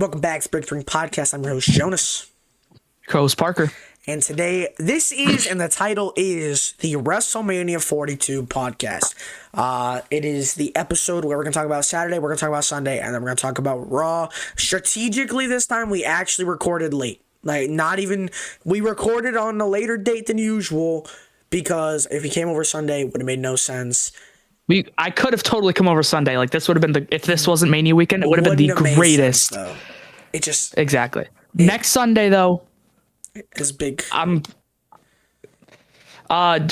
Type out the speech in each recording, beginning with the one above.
Welcome back to Break Ring Podcast. I'm your host, Jonas. Co-host Parker. And today, this is, and the title is, the WrestleMania 42 podcast. It is the episode where we're going to talk about Saturday, we're going to talk about Sunday, and then we're going to talk about Raw. Strategically, this time, we actually recorded late. We recorded on a later date than usual, because if we came over Sunday, it would have made no sense. I could have totally come over Sunday. Like, this would have been if this wasn't Mania weekend, it would have been the greatest. Sense, it just exactly. Next Sunday though is big. I'm gonna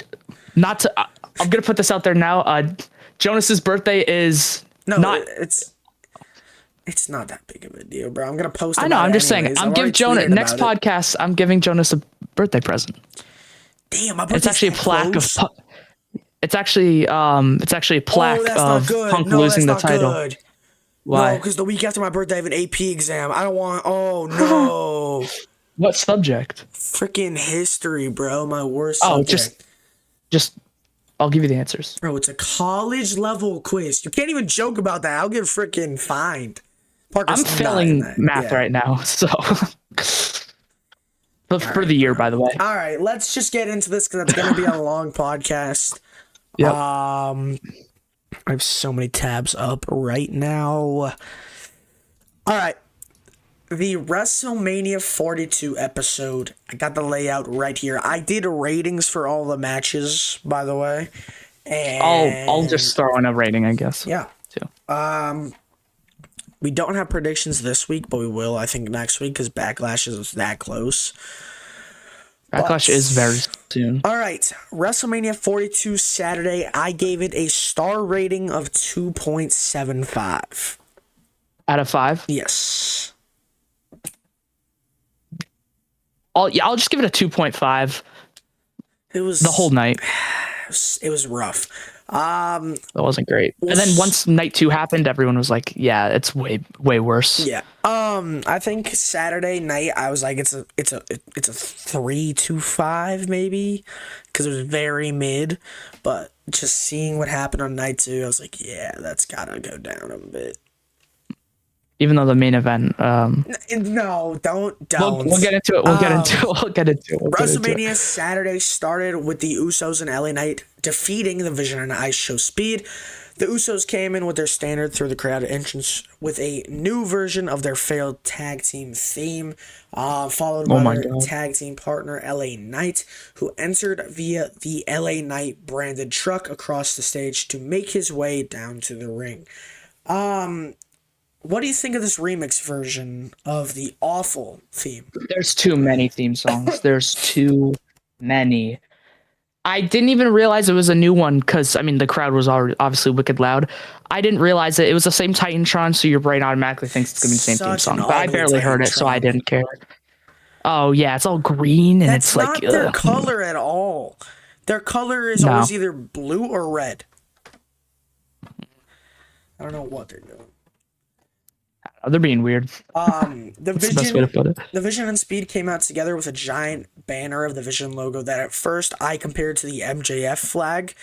put this out there now. Jonas's birthday is it's not that big of a deal, bro. I'm gonna post. I know. I'm just saying. I'm giving Jonas next podcast. I'm giving Jonas a birthday present. Damn, my it's actually a plaque of. It's actually a plaque of Punk losing the title. Good. Why? No, because the week after my birthday, I have an AP exam. I don't want. Oh no. What subject? Freaking history, bro. My worst subject. Just. I'll give you the answers. Bro, it's a college level quiz. You can't even joke about that. I'll get freaking fined. I'm failing math right now, so. But for the year, by the way. All right, let's just get into this because it's going to be a long podcast. Yep. I have so many tabs up right now. All right. The WrestleMania 42 episode. I got the layout right here. I did ratings for all the matches, by the way. And I'll just throw in a rating, I guess. Yeah. Too. We don't have predictions this week, but we will, I think, next week because Backlash is that close. Backlash is very soon. All right. WrestleMania 42 Saturday. I gave it a star rating of 2.75. Out of 5? Yes. I'll just give it a 2.5. It was the whole night. It was rough. That wasn't great. And then once night 2 happened, everyone was like, "Yeah, it's way worse." Yeah. I think Saturday night I was like, it's a 3.25 maybe, because it was very mid. But just seeing what happened on night 2, I was like, yeah, that's gotta go down a bit. Even though the main event, no, don't. We'll get into it. We'll get into it. WrestleMania Saturday started with the Usos and LA Knight defeating the Vision and Ice Show Speed. The Usos came in with their standard through the crowd entrance with a new version of their failed tag team theme, followed by their tag team partner LA Knight, who entered via the LA Knight branded truck across the stage to make his way down to the ring. What do you think of this remix version of the awful theme? There's too many theme songs. There's too many. I didn't even realize it was a new one because, I mean, the crowd was already obviously wicked loud. I didn't realize it was the same Titantron, so your brain automatically thinks it's going to be the same theme song. But I barely heard it, so I didn't care. Oh, yeah, it's all green, and it's like... That's not their color at all. Their color is always either blue or red. I don't know what they're doing. They're being weird. The That's the best way to put it. The Vision and Speed came out together with a giant banner of the Vision logo that at first I compared to the MJF flag,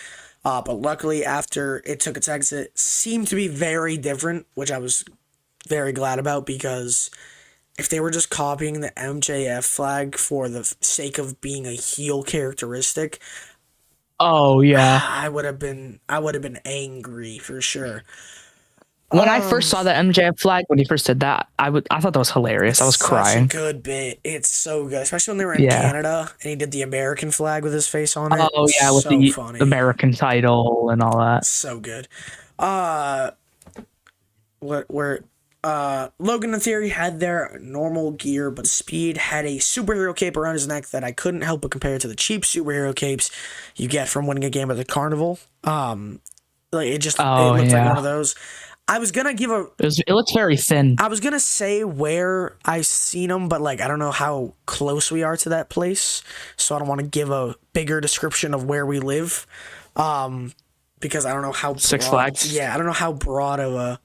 but luckily after it took its exit, seemed to be very different, which I was very glad about, because if they were just copying the MJF flag for the sake of being a heel characteristic, oh yeah, I would have been angry for sure. When I first saw the MJF flag, when he first did that, I thought that was hilarious. I was crying. Such a good bit. It's so good, especially when they were in Canada and he did the American flag with his face on it. Oh yeah, with the American title and all that. So good. Logan and Theory had their normal gear, but Speed had a superhero cape around his neck that I couldn't help but compare to the cheap superhero capes you get from winning a game at the carnival. It looked like one of those. I was gonna give it looks very thin. I was gonna say where I seen them, but I don't know how close we are to that place, so I don't want to give a bigger description of where we live, because I don't know how Six Flags. Yeah, I don't know how broad of a.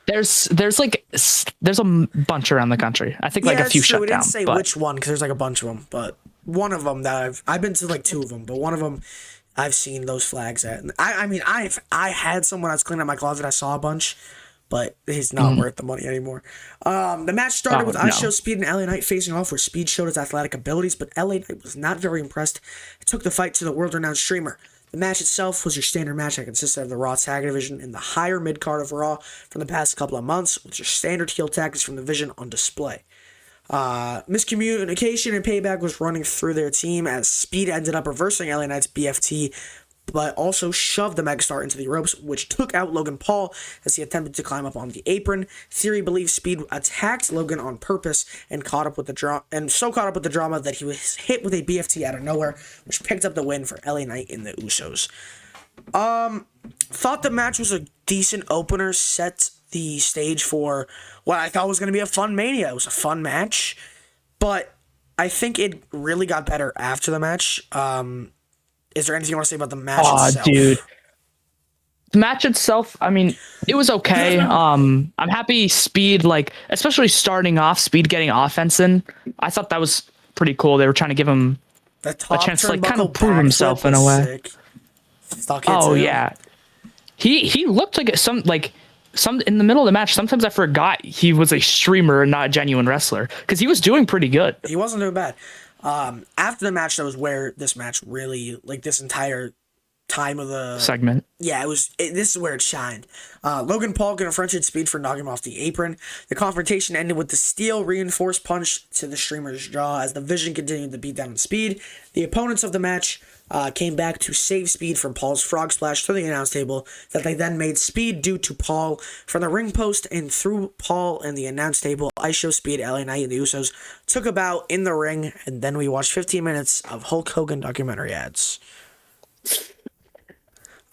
There's a bunch around the country. I think a few shut down. We didn't say which one because there's a bunch of them, but one of them that I've been to 2 of them, but one of them I've seen those flags at. I mean, I had some when I was cleaning out my closet. I saw a bunch, but he's not worth the money anymore. The match started with no. IShowSpeed and LA Knight facing off, where Speed showed his athletic abilities, but LA Knight was not very impressed. It took the fight to the world-renowned streamer. The match itself was your standard match that consisted of the Raw Tag Division and the higher mid-card of Raw from the past couple of months, with your standard heel tactics from the division on display. Miscommunication and payback was running through their team as Speed ended up reversing LA Knight's BFT, but also shoved the megastar into the ropes, which took out Logan Paul as he attempted to climb up on the apron. Theory believes Speed attacked Logan on purpose and caught up with the drama that he was hit with a BFT out of nowhere, which picked up the win for LA Knight and the Usos. Thought the match was a decent opener, set the stage for what I thought was going to be a fun Mania. It was a fun match, but I think it really got better after the match. Is there anything you want to say about the match itself? Dude. The match itself, I mean, it was okay. I'm happy Speed, like, especially starting off, Speed getting offense in. I thought that was pretty cool. They were trying to give him a chance to, like, kind of prove himself in a way. Yeah. He looked like some in the middle of the match. Sometimes I forgot he was a streamer and not a genuine wrestler, because he was doing pretty good. He wasn't doing bad. After the match, that was where this match really, like, this entire time of the segment. Yeah, this is where it shined. Logan Paul confronted Speed for knocking him off the apron. The confrontation ended with the steel reinforced punch to the streamer's jaw as the Vision continued to beat down on Speed. The opponents of the match came back to save Speed from Paul's frog splash to the announce table that they then made Speed do to Paul from the ring post and through Paul and the announce table. IShowSpeed, LA Knight, and the Usos took a bout in the ring, and then we watched 15 minutes of Hulk Hogan documentary ads.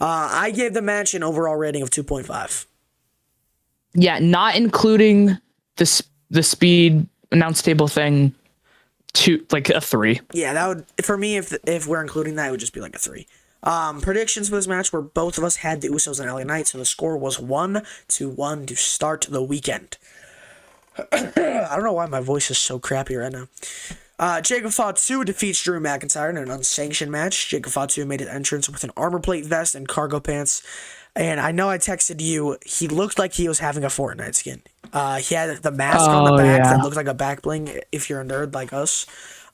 I gave the match an overall rating of 2.5. Yeah, not including the Speed announce table thing. Like a 3. Yeah, that would, for me, if we're including that, it would just be like a 3. Predictions for this match were both of us had the Usos and LA Knight, so the score was 1-1 to start the weekend. I don't know why my voice is so crappy right now. Jacob Fatu defeats Drew McIntyre in an unsanctioned match. Jacob Fatu made his entrance with an armor plate vest and cargo pants. And I know I texted you, he looked like he was having a Fortnite skin. He had the mask on the back that looked like a back bling if you're a nerd like us.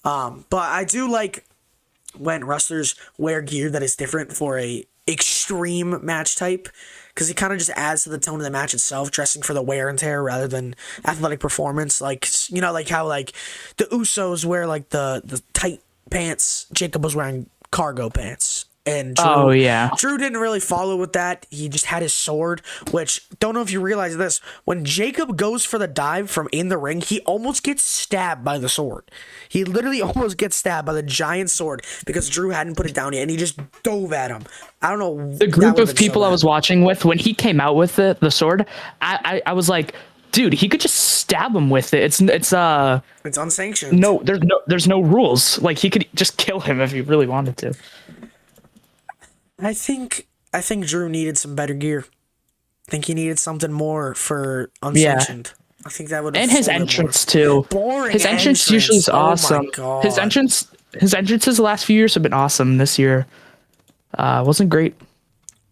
But I do like when wrestlers wear gear that is different for a extreme match type, because it kind of just adds to the tone of the match itself, dressing for the wear and tear rather than athletic performance. Like, you know, like how like the Usos wear like the tight pants, Jacob was wearing cargo pants. And Drew didn't really follow with that. He just had his sword, which, don't know if you realize this, when Jacob goes for the dive from in the ring, he almost gets stabbed by the sword. He literally almost gets stabbed by the giant sword because Drew hadn't put it down yet, and he just dove at him. I don't know. The group of people I was watching with, when he came out with the sword, I was like, dude, he could just stab him with it. It's unsanctioned. No, there's no rules. Like, he could just kill him if he really wanted to. I think Drew needed some better gear. I think he needed something more for unsanctioned. I think that would. And his entrance too. Boring. His entrance usually is awesome. His entrances the last few years have been awesome. This year, wasn't great.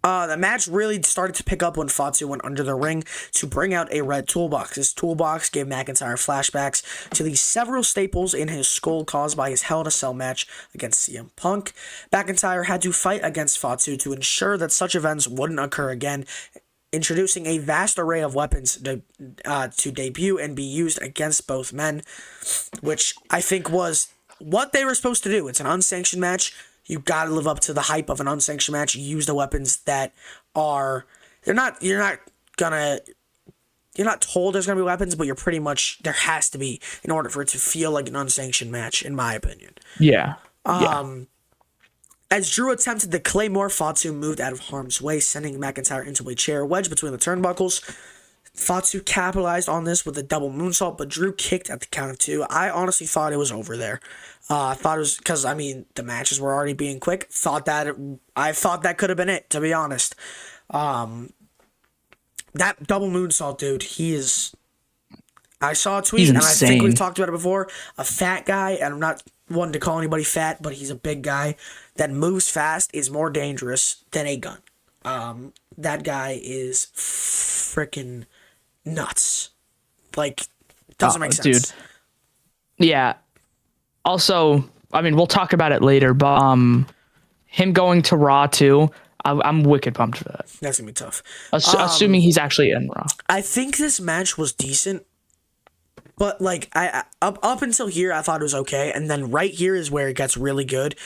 The match really started to pick up when Fatu went under the ring to bring out a red toolbox. This toolbox gave McIntyre flashbacks to the several staples in his skull caused by his Hell in a Cell match against CM Punk. McIntyre had to fight against Fatu to ensure that such events wouldn't occur again, introducing a vast array of weapons to debut and be used against both men, which I think was what they were supposed to do. It's an unsanctioned match. You gotta live up to the hype of an unsanctioned match. You use the weapons that are you're not told there's gonna be weapons, but you're pretty much there has to be in order for it to feel like an unsanctioned match, in my opinion. Yeah. As Drew attempted to Claymore, Fatu moved out of harm's way, sending McIntyre into a chair wedge between the turnbuckles. Fatu capitalized on this with a double moonsault, but Drew kicked at the count of 2. I honestly thought it was over there. I thought it was because, I mean, the matches were already being quick. I thought that could have been it, to be honest. That double moonsault, dude, he is. I saw a tweet, and I think we talked about it before. A fat guy, and I'm not one to call anybody fat, but he's a big guy that moves fast is more dangerous than a gun. That guy is freaking nuts. Like, doesn't make sense. Dude. Yeah. Also, I mean, we'll talk about it later, but him going to Raw too, I'm wicked pumped for that. That's gonna be tough. Assuming he's actually in Raw. I think this match was decent, but like I up until here, I thought it was okay, and then right here is where it gets really good.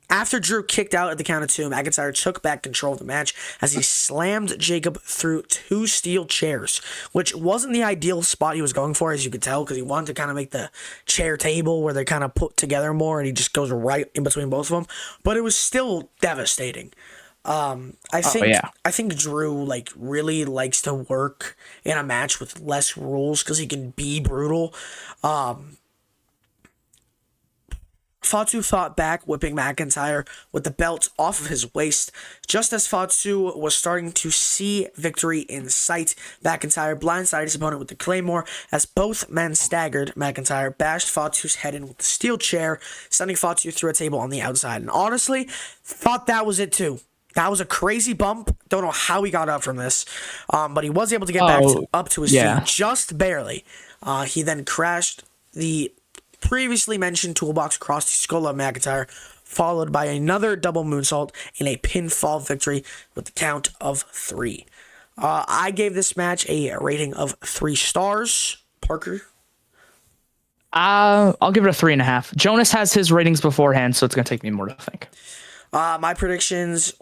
After Drew kicked out at the count of 2, McIntyre took back control of the match as he slammed Jacob through 2 steel chairs, which wasn't the ideal spot he was going for, as you could tell, because he wanted to kind of make the chair table where they kind of put together more, and he just goes right in between both of them. But it was still devastating. I think Drew like really likes to work in a match with less rules because he can be brutal. Fatu fought back, whipping McIntyre with the belt off of his waist. Just as Fatu was starting to see victory in sight, McIntyre blindsided his opponent with the Claymore. As both men staggered, McIntyre bashed Fatu's head in with the steel chair, sending Fatu through a table on the outside. And honestly, thought that was it too. That was a crazy bump. Don't know how he got up from this, but he was able to get up to his feet just barely. He then crashed the previously mentioned toolbox across the skull of McIntyre, followed by another double moonsault in a pinfall victory with the count of 3. I gave this match a rating of 3 stars. Parker? I'll give it a 3.5. Jonas has his ratings beforehand, so it's gonna take me more to think. My predictions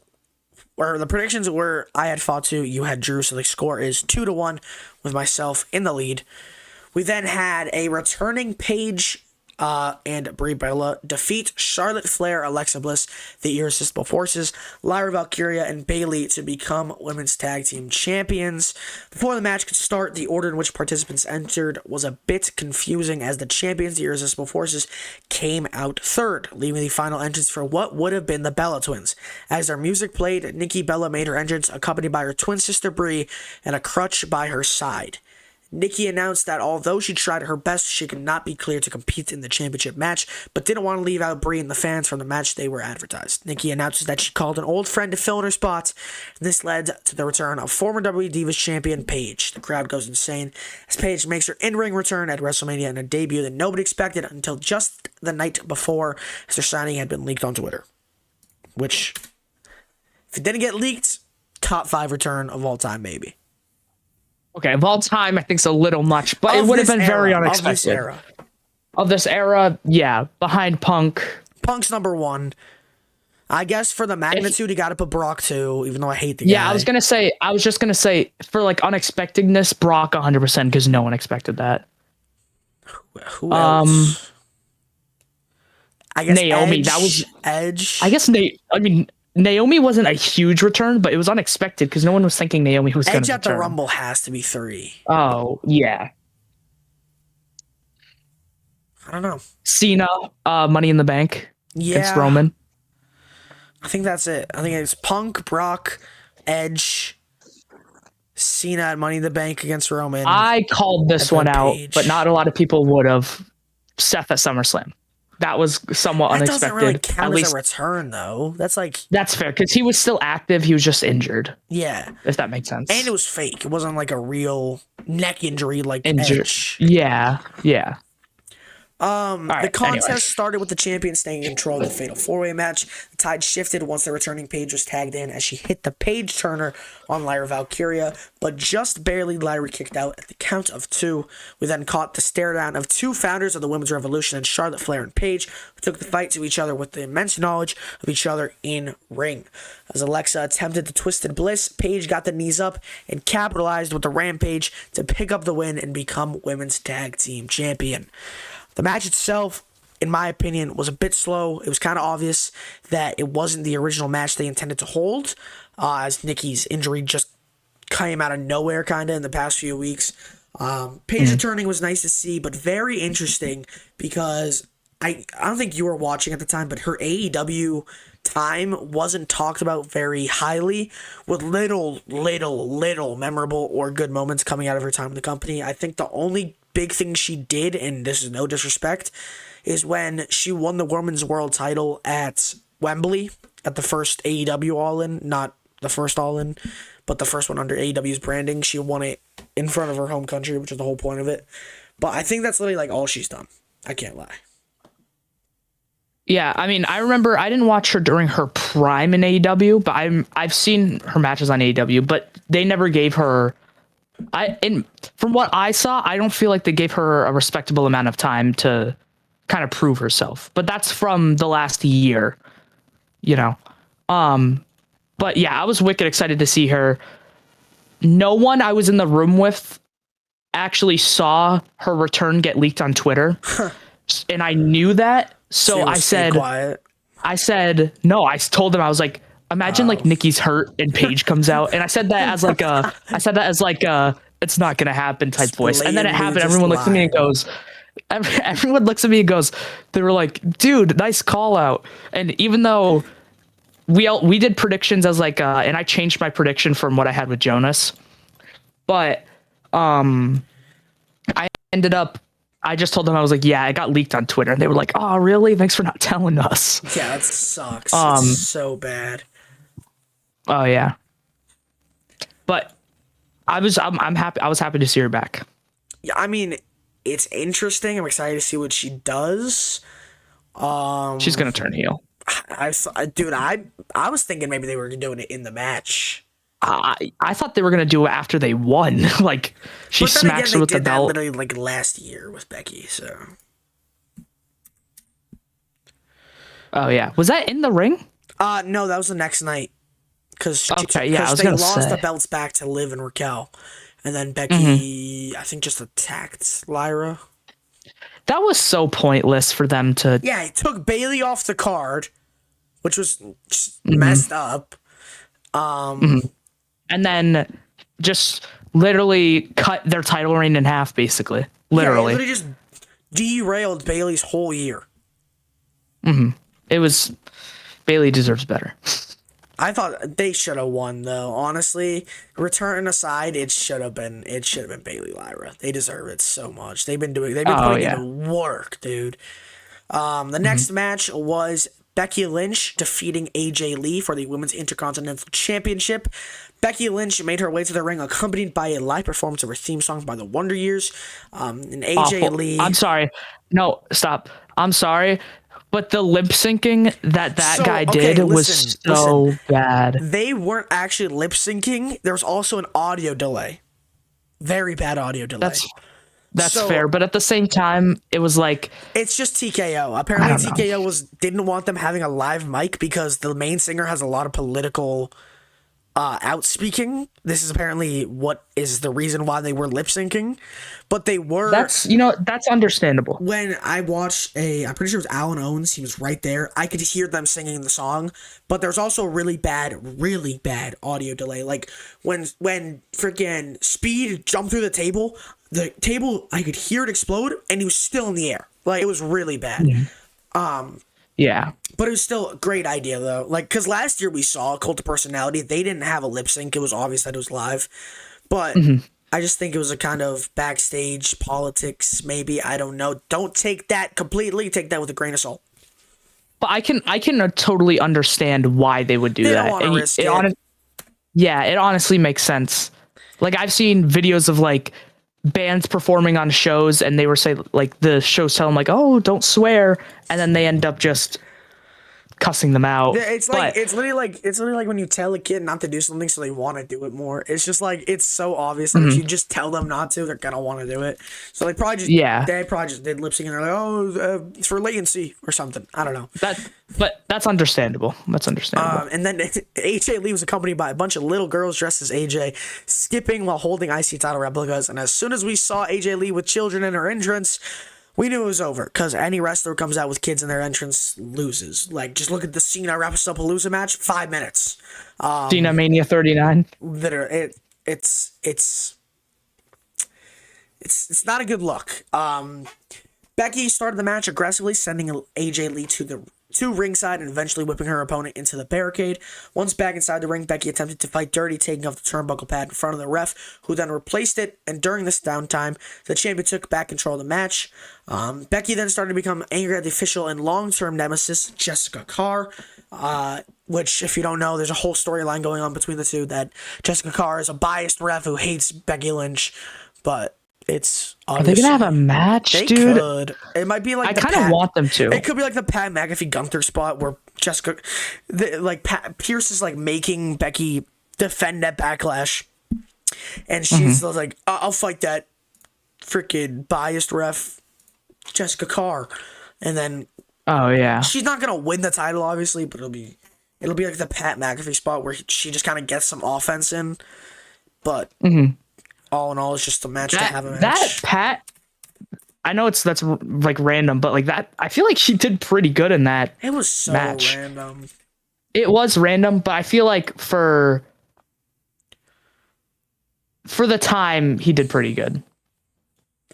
were I had Fatu, you had Drew, so the score is 2-1 with myself in the lead. We then had a returning Paige and Brie Bella defeat Charlotte Flair, Alexa Bliss, the Irresistible Forces, Lyra Valkyria, and Bayley to become Women's Tag Team Champions. Before the match could start, the order in which participants entered was a bit confusing as the champions, the Irresistible Forces, came out third, leaving the final entrance for what would have been the Bella Twins. As their music played, Nikki Bella made her entrance, accompanied by her twin sister Brie and a crutch by her side. Nikki announced that although she tried her best, she could not be cleared to compete in the championship match, but didn't want to leave out Brie and the fans from the match they were advertised. Nikki announces that she called an old friend to fill in her spots, and this led to the return of former WWE Divas champion Paige. The crowd goes insane as Paige makes her in-ring return at WrestleMania in a debut that nobody expected until just the night before, as her signing had been leaked on Twitter. Which, if it didn't get leaked, top 5 return of all time, maybe. Okay, of all time, I think it's a little much, but it would have been very unexpected. Of this era, yeah, behind Punk. Punk's number 1. I guess for the magnitude, you got to put Brock 2, even though I hate the guy. Yeah, I was just gonna say, for like unexpectedness, Brock 100%, because no one expected that. Who else? I guess Naomi. Edge, that was Edge. I guess Naomi wasn't a huge return, but it was unexpected because no one was thinking Naomi was going to return. Edge at the Rumble has to be 3. Oh, yeah. I don't know. Cena, Money in the Bank against Roman. I think that's it. I think it's Punk, Brock, Edge, Cena at Money in the Bank against Roman. I called this one out, but not a lot of people would have. Seth at SummerSlam. That was somewhat unexpected. That doesn't really count as a return, though. That's fair because he was still active. He was just injured. Yeah, if that makes sense. And it was fake. It wasn't like a real neck injury like Edge. Yeah. The contest started with the champion staying in control of the Fatal 4-Way match. The tide shifted once the returning Paige was tagged in as she hit the Page Turner on Lyra Valkyria, but just barely Lyra kicked out at the count of 2. We then caught the stare down of 2 founders of the Women's Revolution in Charlotte Flair and Paige, who took the fight to each other with the immense knowledge of each other in ring. As Alexa attempted the Twisted Bliss, Paige got the knees up and capitalized with the Rampage to pick up the win and become Women's Tag Team Champion. The match itself, in my opinion, was a bit slow. It was kind of obvious that it wasn't the original match they intended to hold, as Nikki's injury just came out of nowhere kind of in the past few weeks. Paige returning was nice to see, but very interesting because I don't think you were watching at the time, but her AEW time wasn't talked about very highly, with little memorable or good moments coming out of her time in the company. I think the only big thing she did, and this is no disrespect, is when she won the Women's World title at Wembley at the first AEW All-In, not the first All-In, but the first one under AEW's branding. She won it in front of her home country, which is the whole point of it. But I think that's literally like all she's done. I can't lie. Yeah, I mean, I remember I didn't watch her during her prime in AEW, but I've seen her matches on AEW, but they never gave her. From what I saw, I don't feel like they gave her a respectable amount of time to kind of prove herself. But that's from the last year, you know. But yeah, I was wicked excited to see her. No one I was in the room with actually saw her return get leaked on Twitter, and I knew that. So Quiet. I said, no, I told him, I was like, imagine like Nikki's hurt and Paige comes out. And I said that as like a, it's not going to happen type voice. And then it happened. Everyone looks at me and goes, everyone looks at me and goes, they were like, dude, nice call out. And even though we did predictions as like, and I changed my prediction from what I had with Jonas, but, I just told them, I was like, yeah, it got leaked on Twitter. And they were like, oh, really? Thanks for not telling us. Yeah, that sucks. It's so bad. Oh, yeah. But I'm happy. I was happy to see her back. Yeah, I mean, it's interesting. I'm excited to see what she does. She's going to turn heel. I was thinking maybe they were doing it in the match. I thought they were gonna do it after they won. Like she smacks her with the belt. Literally like last year with Becky. So. Oh yeah, was that in the ring? No, that was the next night. Because they lost the belts back to Liv and Raquel, and then Becky, I think, just attacked Lyra. That was so pointless for them to. Yeah, it took Bayley off the card, which was just messed up. And then just literally cut their title reign in half, basically. Literally. Yeah, it literally just derailed Bayley's whole year. It was. Bayley deserves better. I thought they should have won, though. Honestly, return aside, it should have been Bayley Lyra. They deserve it so much. They've been putting in work, dude. The next match was Becky Lynch defeating AJ Lee for the Women's Intercontinental Championship. Becky Lynch made her way to the ring accompanied by a live performance of her theme song by the Wonder Years. And AJ Lee... I'm sorry. No, stop. I'm sorry. But the lip syncing that guy did was so bad. They weren't actually lip syncing. There was also an audio delay. Very bad audio delay. That's fair, but at the same time, it was like it's just TKO. Apparently, TKO didn't want them having a live mic because the main singer has a lot of political outspeaking. This is apparently what is the reason why they were lip syncing, but they were. That's understandable. When I watched I'm pretty sure it was Alan Owens. He was right there. I could hear them singing the song, but there's also really bad audio delay. Like when freaking Speed jumped through the table I could hear it explode, and he was still in the air. Like it was really bad. Yeah. But it was still a great idea, though. Like, because last year we saw Cult of Personality. They didn't have a lip sync. It was obvious that it was live. But I just think it was a kind of backstage politics, maybe. I don't know. Don't take that completely. Take that with a grain of salt. But I can totally understand why they would do that. Don't want to risk it. It honestly makes sense. Like, I've seen videos of, like, bands performing on shows, and they were saying, like, the shows tell them, like, oh, don't swear, and then they end up just cussing them out. Yeah, it's literally like when you tell a kid not to do something so they want to do it more. It's just like it's so obvious that if you just tell them not to, they're gonna want to do it. So they probably just did lip sync and they're like, oh, it's for latency or something. I don't know. But that's understandable. And then AJ Lee was accompanied by a bunch of little girls dressed as AJ, skipping while holding IC title replicas. And as soon as we saw AJ Lee with children in her entrance, we knew it was over, because any wrestler who comes out with kids in their entrance loses. Like, just look at the Cena Rapapalooza match, 5 minutes. Cena Mania 39. It's not a good look. Becky started the match aggressively, sending AJ Lee to ringside and eventually whipping her opponent into the barricade. Once back inside the ring, Becky attempted to fight dirty, taking off the turnbuckle pad in front of the ref, who then replaced it, and during this downtime, the champion took back control of the match. Becky then started to become angry at the official and long-term nemesis, Jessica Carr. which, if you don't know, there's a whole storyline going on between the two that Jessica Carr is a biased ref who hates Becky Lynch, but it's Are they obviously gonna have a match, they dude? could. It might be like I the kind of Pat. want them to. It could be like the Pat McAfee Gunther spot where Jessica, Pierce is like making Becky defend that backlash, and she's like, I'll fight that freaking biased ref Jessica Carr," and then Oh yeah. she's not gonna win the title, obviously, but it'll be like the Pat McAfee spot where she just kind of gets some offense in, but all in all, it's just a match to have a match. That Pat, I know that's like random, but like that, I feel like she did pretty good in that. It was so match. random. It was random, but I feel like for the time, he did pretty good.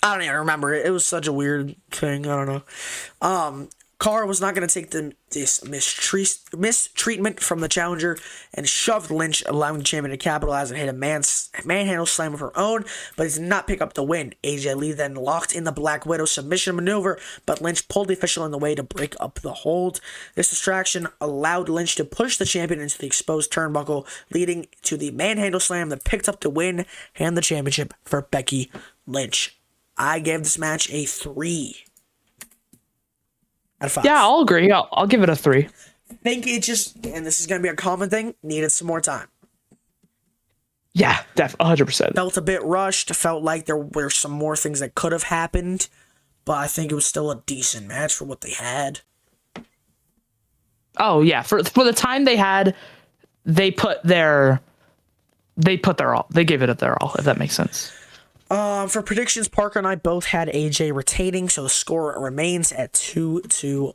I don't even remember it. It was such a weird thing. I don't know. Carr was not going to take this mistreatment from the challenger and shoved Lynch, allowing the champion to capitalize and hit a manhandle slam of her own, but he did not pick up the win. AJ Lee then locked in the Black Widow submission maneuver, but Lynch pulled the official in the way to break up the hold. This distraction allowed Lynch to push the champion into the exposed turnbuckle, leading to the manhandle slam that picked up the win and the championship for Becky Lynch. I gave this match a 3 out of 5. Yeah, I'll agree. I'll give it a 3. I think it just, and this is going to be a common thing, needed some more time. Yeah, 100%. Felt a bit rushed. Felt like there were some more things that could have happened, but I think it was still a decent match for what they had. Oh yeah, for the time they had, they put their all. They gave it their all, if that makes sense. For predictions, Parker and I both had AJ retaining, so the score remains at 2-1.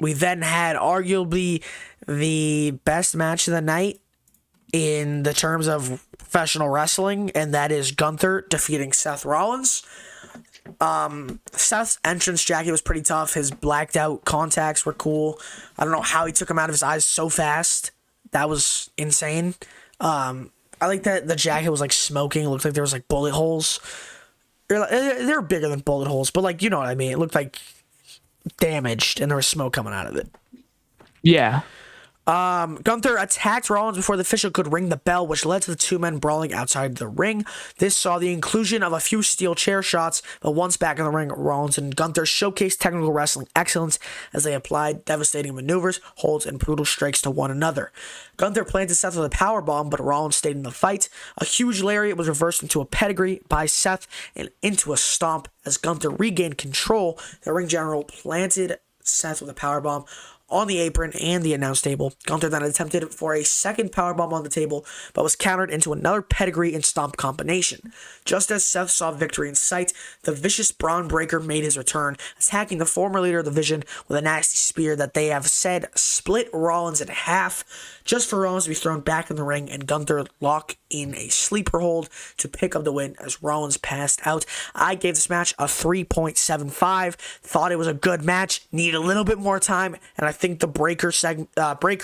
We then had arguably the best match of the night in the terms of professional wrestling, and that is Gunther defeating Seth Rollins. Seth's entrance jacket was pretty tough. His blacked out contacts were cool. I don't know how he took them out of his eyes so fast. That was insane. I like that the jacket was like smoking. It looked like there was like bullet holes. They're bigger than bullet holes, but like, you know what I mean. It looked like damaged and there was smoke coming out of it. Yeah. Gunther attacked Rollins before the official could ring the bell, which led to the two men brawling outside the ring. This saw the inclusion of a few steel chair shots, but once back in the ring, Rollins and Gunther showcased technical wrestling excellence as they applied devastating maneuvers, holds, and brutal strikes to one another. Gunther planted Seth with a powerbomb, but Rollins stayed in the fight. A huge lariat was reversed into a pedigree by Seth and into a stomp. As Gunther regained control, the ring general planted Seth with a powerbomb on the apron and the announce table. Gunther then attempted for a second powerbomb on the table, but was countered into another pedigree and stomp combination. Just as Seth saw victory in sight, the vicious Braun Breaker made his return, attacking the former leader of the Division with a nasty spear that they have said split Rollins in half, just for Rollins to be thrown back in the ring and Gunther lock in a sleeper hold to pick up the win as Rollins passed out. I gave this match a 3.75. Thought it was a good match, needed a little bit more time, and I think the breaker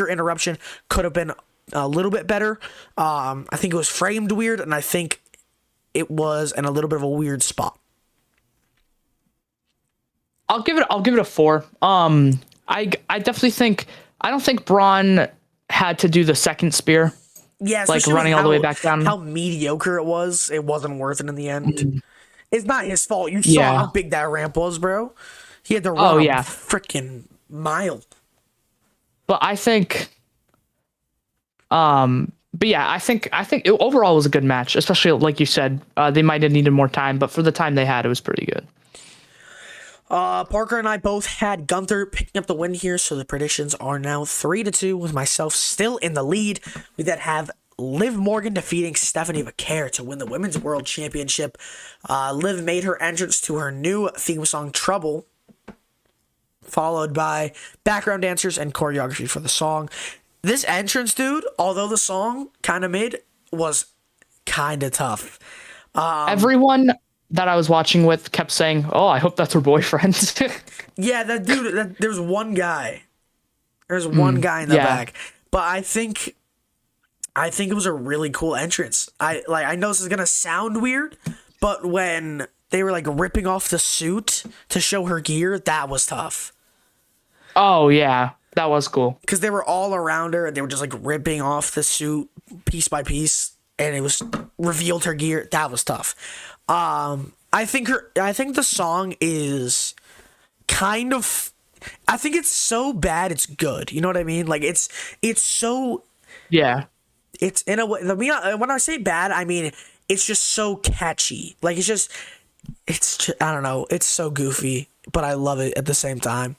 interruption could have been a little bit better. I think it was framed weird, and I think it was in a little bit of a weird spot. I'll give it a 4. I definitely think, I don't think Braun had to do the second spear. Yeah, like running all the way back down. How mediocre it was. It wasn't worth it in the end. Mm-hmm. It's not his fault. You saw how big that ramp was, bro. He had to run a freaking mile. But I think, but yeah, I think it overall was a good match, especially like you said, they might have needed more time, but for the time they had, it was pretty good. Parker and I both had Gunther picking up the win here, so the predictions are now 3-2 with myself still in the lead. We then have Liv Morgan defeating Stephanie Vaquer to win the Women's World Championship. Liv made her entrance to her new theme song, Trouble, followed by background dancers and choreography for the song. This entrance, dude, although the song kind of mid, was kind of tough. Everyone that I was watching with kept saying, "Oh, I hope that's her boyfriend." Yeah, that dude. There's one guy. There's one guy in the back, but I think it was a really cool entrance. I know this is gonna sound weird, but when they were like ripping off the suit to show her gear, that was tough. Oh yeah, that was cool. because they were all around her and they were just like ripping off the suit piece by piece, and it was revealed her gear. That was tough. I think the song is kind of. I think it's so bad it's good. You know what I mean? Like it's so Yeah. it's in a way. When I say bad, I mean it's just so catchy. Like I don't know. It's so goofy, but I love it at the same time.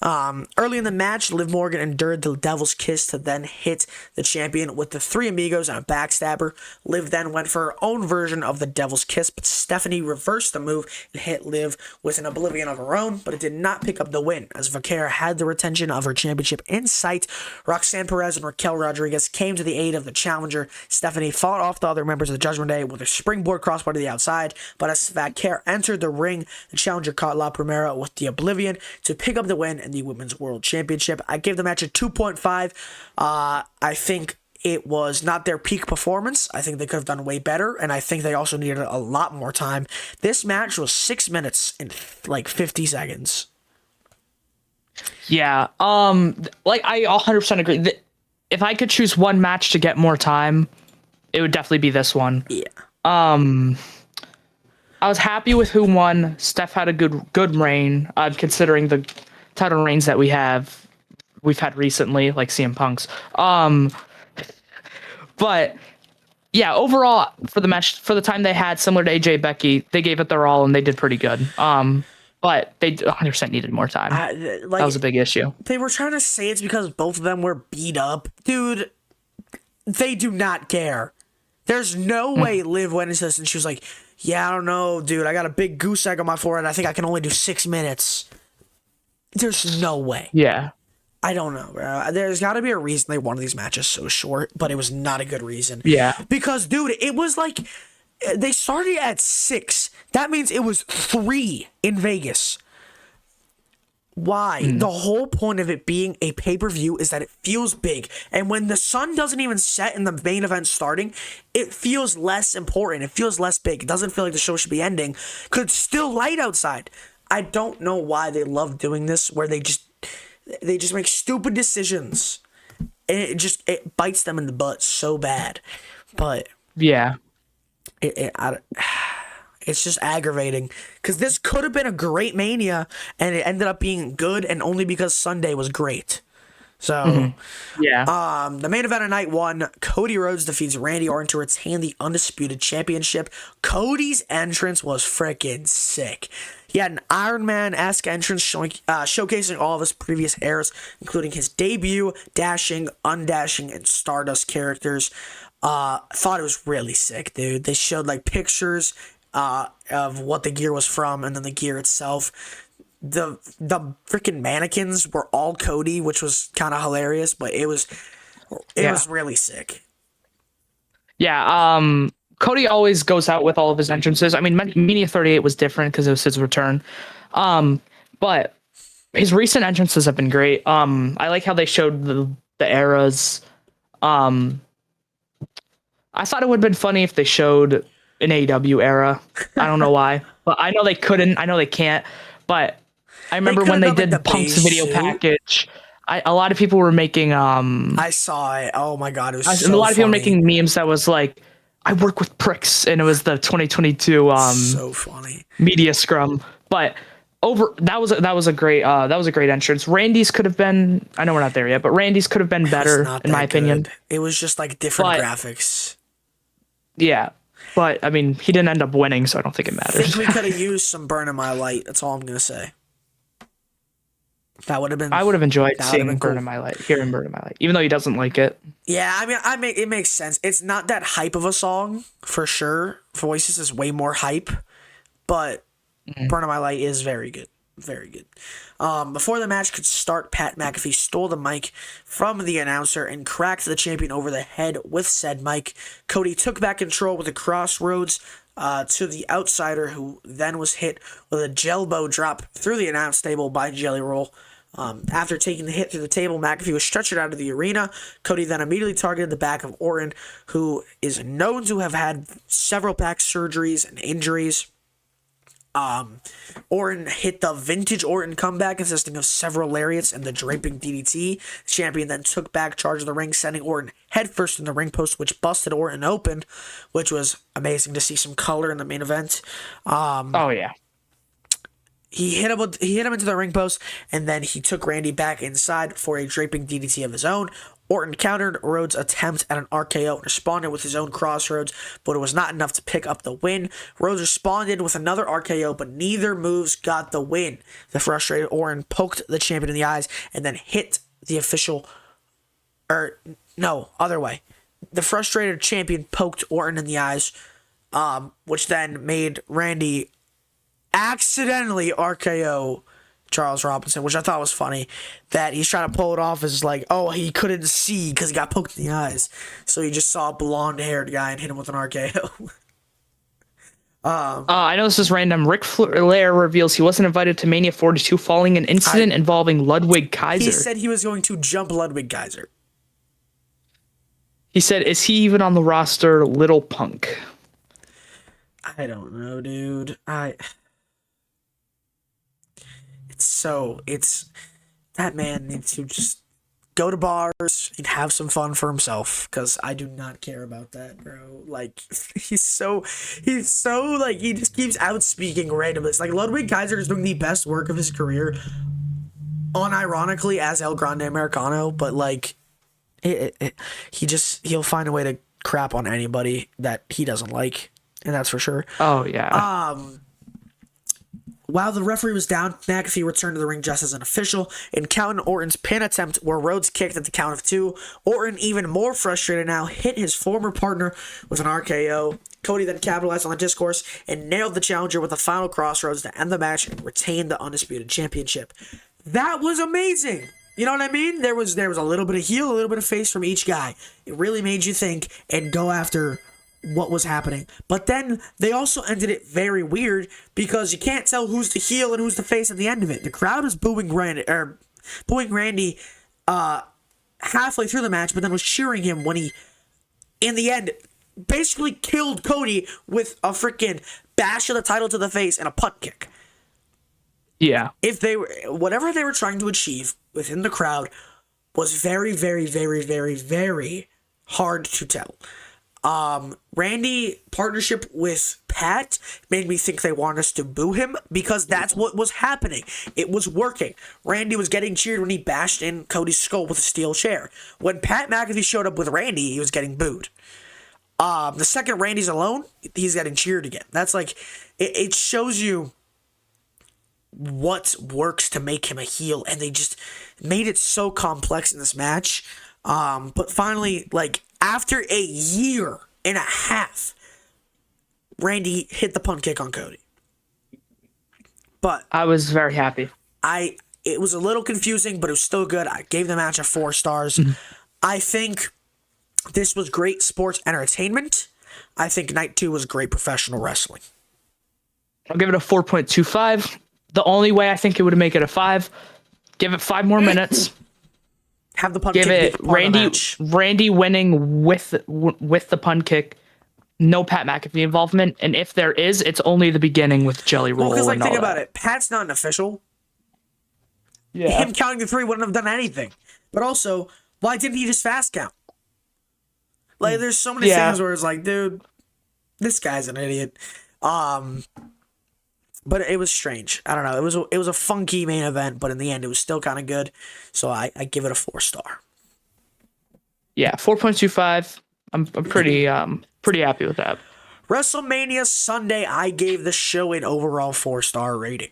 Early in the match, Liv Morgan endured the Devil's Kiss to then hit the champion with the Three Amigos and a backstabber. Liv then went for her own version of the Devil's Kiss, but Stephanie reversed the move and hit Liv with an Oblivion of her own, but it did not pick up the win, as Vaquera had the retention of her championship in sight. Roxanne Perez and Raquel Rodriguez came to the aid of the challenger. Stephanie fought off the other members of the Judgment Day with a springboard crossbar to the outside, but as Vaquera entered the ring, the challenger caught La Primera with the Oblivion to pick up the win in the Women's World Championship. I gave the match a 2.5. I think it was not their peak performance. I think they could have done way better, and I think they also needed a lot more time. This match was 6 minutes and like 50 seconds. Yeah. Like I 100% agree. If I could choose one match to get more time, it would definitely be this one. Yeah. I was happy with who won. Steph had a good reign, considering the title reigns that we've had recently, like CM Punk's. But yeah, overall for the match, for the time they had, similar to AJ Becky, they gave it their all and they did pretty good. But they 100% needed more time. That was a big issue. They were trying to say it's because both of them were beat up. Dude, they do not care. There's no way Liv went into this and she was like, yeah, I don't know, dude. I got a big goose egg on my forehead. I think I can only do 6 minutes. There's no way. Yeah. I don't know, bro. There's got to be a reason they wanted these matches so short, but it was not a good reason. Yeah. Because, dude, it was like they started at 6. That means it was 3 in Vegas. Why? The whole point of it being a pay-per-view is that it feels big. And when the sun doesn't even set in the main event starting, it feels less important. It feels less big. It doesn't feel like the show should be ending because it's still light outside. I don't know why they love doing this, where they just make stupid decisions. And it bites them in the butt so bad. But Yeah. it's just aggravating because this could have been a great Mania and it ended up being good, and only because Sunday was great. So, Yeah. the main event of night 1, Cody Rhodes defeats Randy Orton to retain the Undisputed Championship. Cody's entrance was freaking sick. He had an Iron Man-esque entrance showcasing all of his previous eras, including his debut, dashing, undashing, and Stardust characters. Thought it was really sick, dude. They showed like pictures of what the gear was from, and then the gear itself. The freaking mannequins were all Cody, which was kind of hilarious, but it was really sick. Yeah. Cody always goes out with all of his entrances. I mean, Mania 38 was different because it was his return. But his recent entrances have been great. I like how they showed the eras. I thought it would have been funny if they showed an AEW era. I don't know why, but I know they couldn't. I know they can't. But I remember when they did Punk's video package. A lot of people were making. I saw it. Oh my god, it was so a lot of people funny. making memes that was like, I work with pricks, and it was the 2022 so funny media scrum. But that was a great entrance. Randy's could have been. I know we're not there yet, but Randy's could have been better in my opinion. It was just like different graphics. Yeah, but I mean, he didn't end up winning, so I don't think it matters. I think we could have used some Burn in My Light. That's all I'm gonna say. That would have been. I would have enjoyed seeing Burn in My Light, hearing Burn in My Light, even though he doesn't like it. Yeah, I mean, it makes sense. It's not that hype of a song for sure. Voices is way more hype, but Burn in My Light is very good. Very good. Before the match could start, Pat McAfee stole the mic from the announcer and cracked the champion over the head with said mic. Cody took back control with a crossroads to the outsider, who then was hit with a jelbo drop through the announce table by Jelly Roll. After taking the hit through the table, McAfee was stretchered out of the arena. Cody then immediately targeted the back of Orton, who is known to have had several back surgeries and injuries. Orton hit the vintage Orton comeback consisting of several lariats and the draping DDT. The champion then took back charge of the ring, sending Orton headfirst in the ring post, which busted Orton open, which was amazing to see some color in the main event. Oh yeah. He hit him into the ring post, and then he took Randy back inside for a draping DDT of his own. Orton countered Rhodes' attempt at an RKO and responded with his own crossroads, but it was not enough to pick up the win. Rhodes responded with another RKO, but neither moves got the win. The frustrated Orton poked the champion in the eyes and then hit the official... other way. The frustrated champion poked Orton in the eyes, which then made Randy accidentally RKO Charles Robinson, which I thought was funny, that he's trying to pull it off as like, oh, he couldn't see because he got poked in the eyes. So he just saw a blonde-haired guy and hit him with an RKO. I know this is random. Ric Flair reveals he wasn't invited to Mania 42 following an incident involving Ludwig Kaiser. He said he was going to jump Ludwig Kaiser. He said, is he even on the roster, Little Punk? I don't know, dude. That man needs to just go to bars and have some fun for himself, because I do not care about that, bro. Like, he's so like, he just keeps outspeaking randomly. It's like Ludwig Kaiser is doing the best work of his career, unironically, as El Grande Americano, but like, he'll find a way to crap on anybody that he doesn't like, and that's for sure. Oh yeah. While the referee was down, McAfee returned to the ring just as an official and countered Orton's pin attempt, where Rhodes kicked at the count of 2. Orton, even more frustrated now, hit his former partner with an RKO. Cody then capitalized on the discourse and nailed the challenger with a final crossroads to end the match and retain the Undisputed Championship. That was amazing! You know what I mean? There was a little bit of heel, a little bit of face from each guy. It really made you think and go after what was happening. But then they also ended it very weird, because you can't tell who's the heel and who's the face at the end of it. The crowd was booing Randy halfway through the match, but then was cheering him when he, in the end, basically killed Cody with a freaking bash of the title to the face and a punt kick. Yeah. Whatever they were trying to achieve within the crowd was very, very, very, very, very hard to tell. Randy partnership with Pat made me think they wanted us to boo him, because that's what was happening. It was working. Randy was getting cheered when he bashed in Cody's skull with a steel chair. When Pat McAfee showed up with Randy, he was getting booed. The second Randy's alone, he's getting cheered again. That's like, it shows you what works to make him a heel, and they just made it so complex in this match. But finally, like, after a year and a half, Randy hit the punt kick on Cody. But I was very happy. It was a little confusing, but it was still good. I gave the match a 4 stars. I think this was great sports entertainment. I think night 2 was great professional wrestling. I'll give it a 4.25. The only way I think it would make it a 5, give it 5 more minutes. Have the punt give kick it Randy winning with the punt kick. No Pat McAfee involvement, and if there is, it's only the beginning with Jelly Roll. Well, because like, and think all about that. it. Pat's not an official. Yeah. Him counting to 3 wouldn't have done anything. But also, why didn't he just fast count? Like, there's so many things where it's like, dude, this guy's an idiot. But it was strange. I don't know. It was a funky main event, but in the end, it was still kind of good. So I give it a 4 star. Yeah, 4.25. I'm pretty happy with that. WrestleMania Sunday, I gave the show an overall 4-star rating.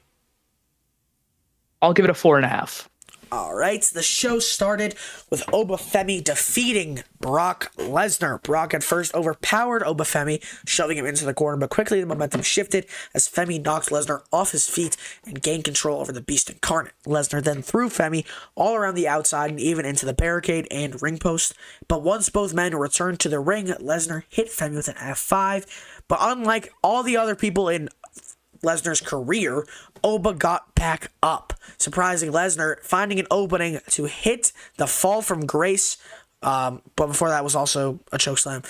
I'll give it a 4.5. All right, the show started with Obafemi defeating Brock Lesnar. Brock at first overpowered Obafemi, shoving him into the corner, but quickly the momentum shifted as Femi knocked Lesnar off his feet and gained control over the Beast Incarnate. Lesnar then threw Femi all around the outside and even into the barricade and ring post. But once both men returned to the ring, Lesnar hit Femi with an F5. But unlike all the other people in Lesnar's career, Oba got back up, surprising Lesnar, finding an opening to hit the fall from grace, but before that was also a chokeslam,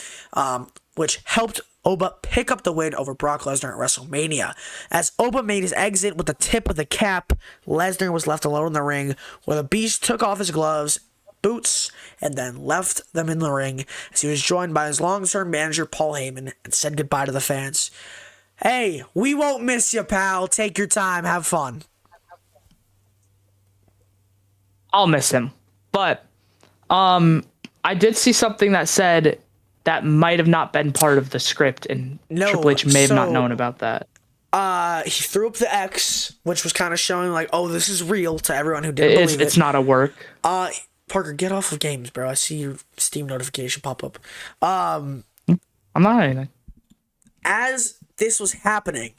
which helped Oba pick up the win over Brock Lesnar at WrestleMania. As Oba made his exit with the tip of the cap, Lesnar was left alone in the ring, where the Beast took off his gloves, boots, and then left them in the ring as he was joined by his long-term manager Paul Heyman and said goodbye to the fans. Hey, we won't miss you, pal. Take your time. Have fun. I'll miss him. But I did see something that said that might have not been part of the script, and No, Triple H may have not so- known about that. He threw up the X, which was kind of showing like, oh, this is real to everyone who didn't believe it. It's not a work. Parker, get off of games, bro. I see your Steam notification pop up. I'm not anything. As this was happening,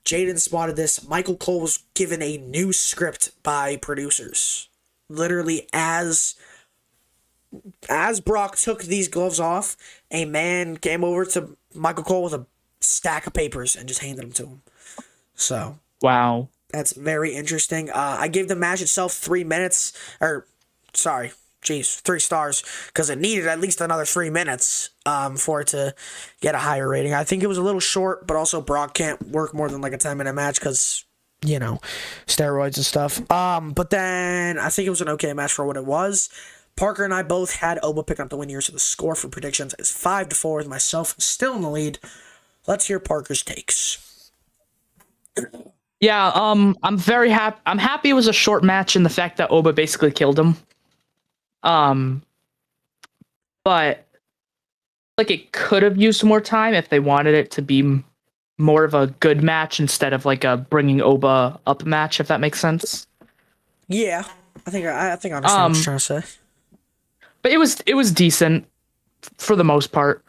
Jaden spotted this. Michael Cole was given a new script by producers. Literally, as Brock took these gloves off, a man came over to Michael Cole with a stack of papers and just handed them to him. So, Wow. that's very interesting. I gave the match itself 3 minutes, or sorry, 3 stars, because it needed at least another 3 minutes for it to get a higher rating. I think it was a little short, but also Brock can't work more than like a 10-minute match because, you know, steroids and stuff. But then I think it was an okay match for what it was. Parker and I both had Oba picking up the win here, so the score for predictions is 5-4 with myself still in the lead. Let's hear Parker's takes. Yeah, I'm very happy. I'm happy it was a short match in the fact that Oba basically killed him. But like it could have used more time if they wanted it to be more of a good match instead of like a bringing Oba up match, if that makes sense. Yeah, I think I understand what you're trying to say. But it was decent for the most part.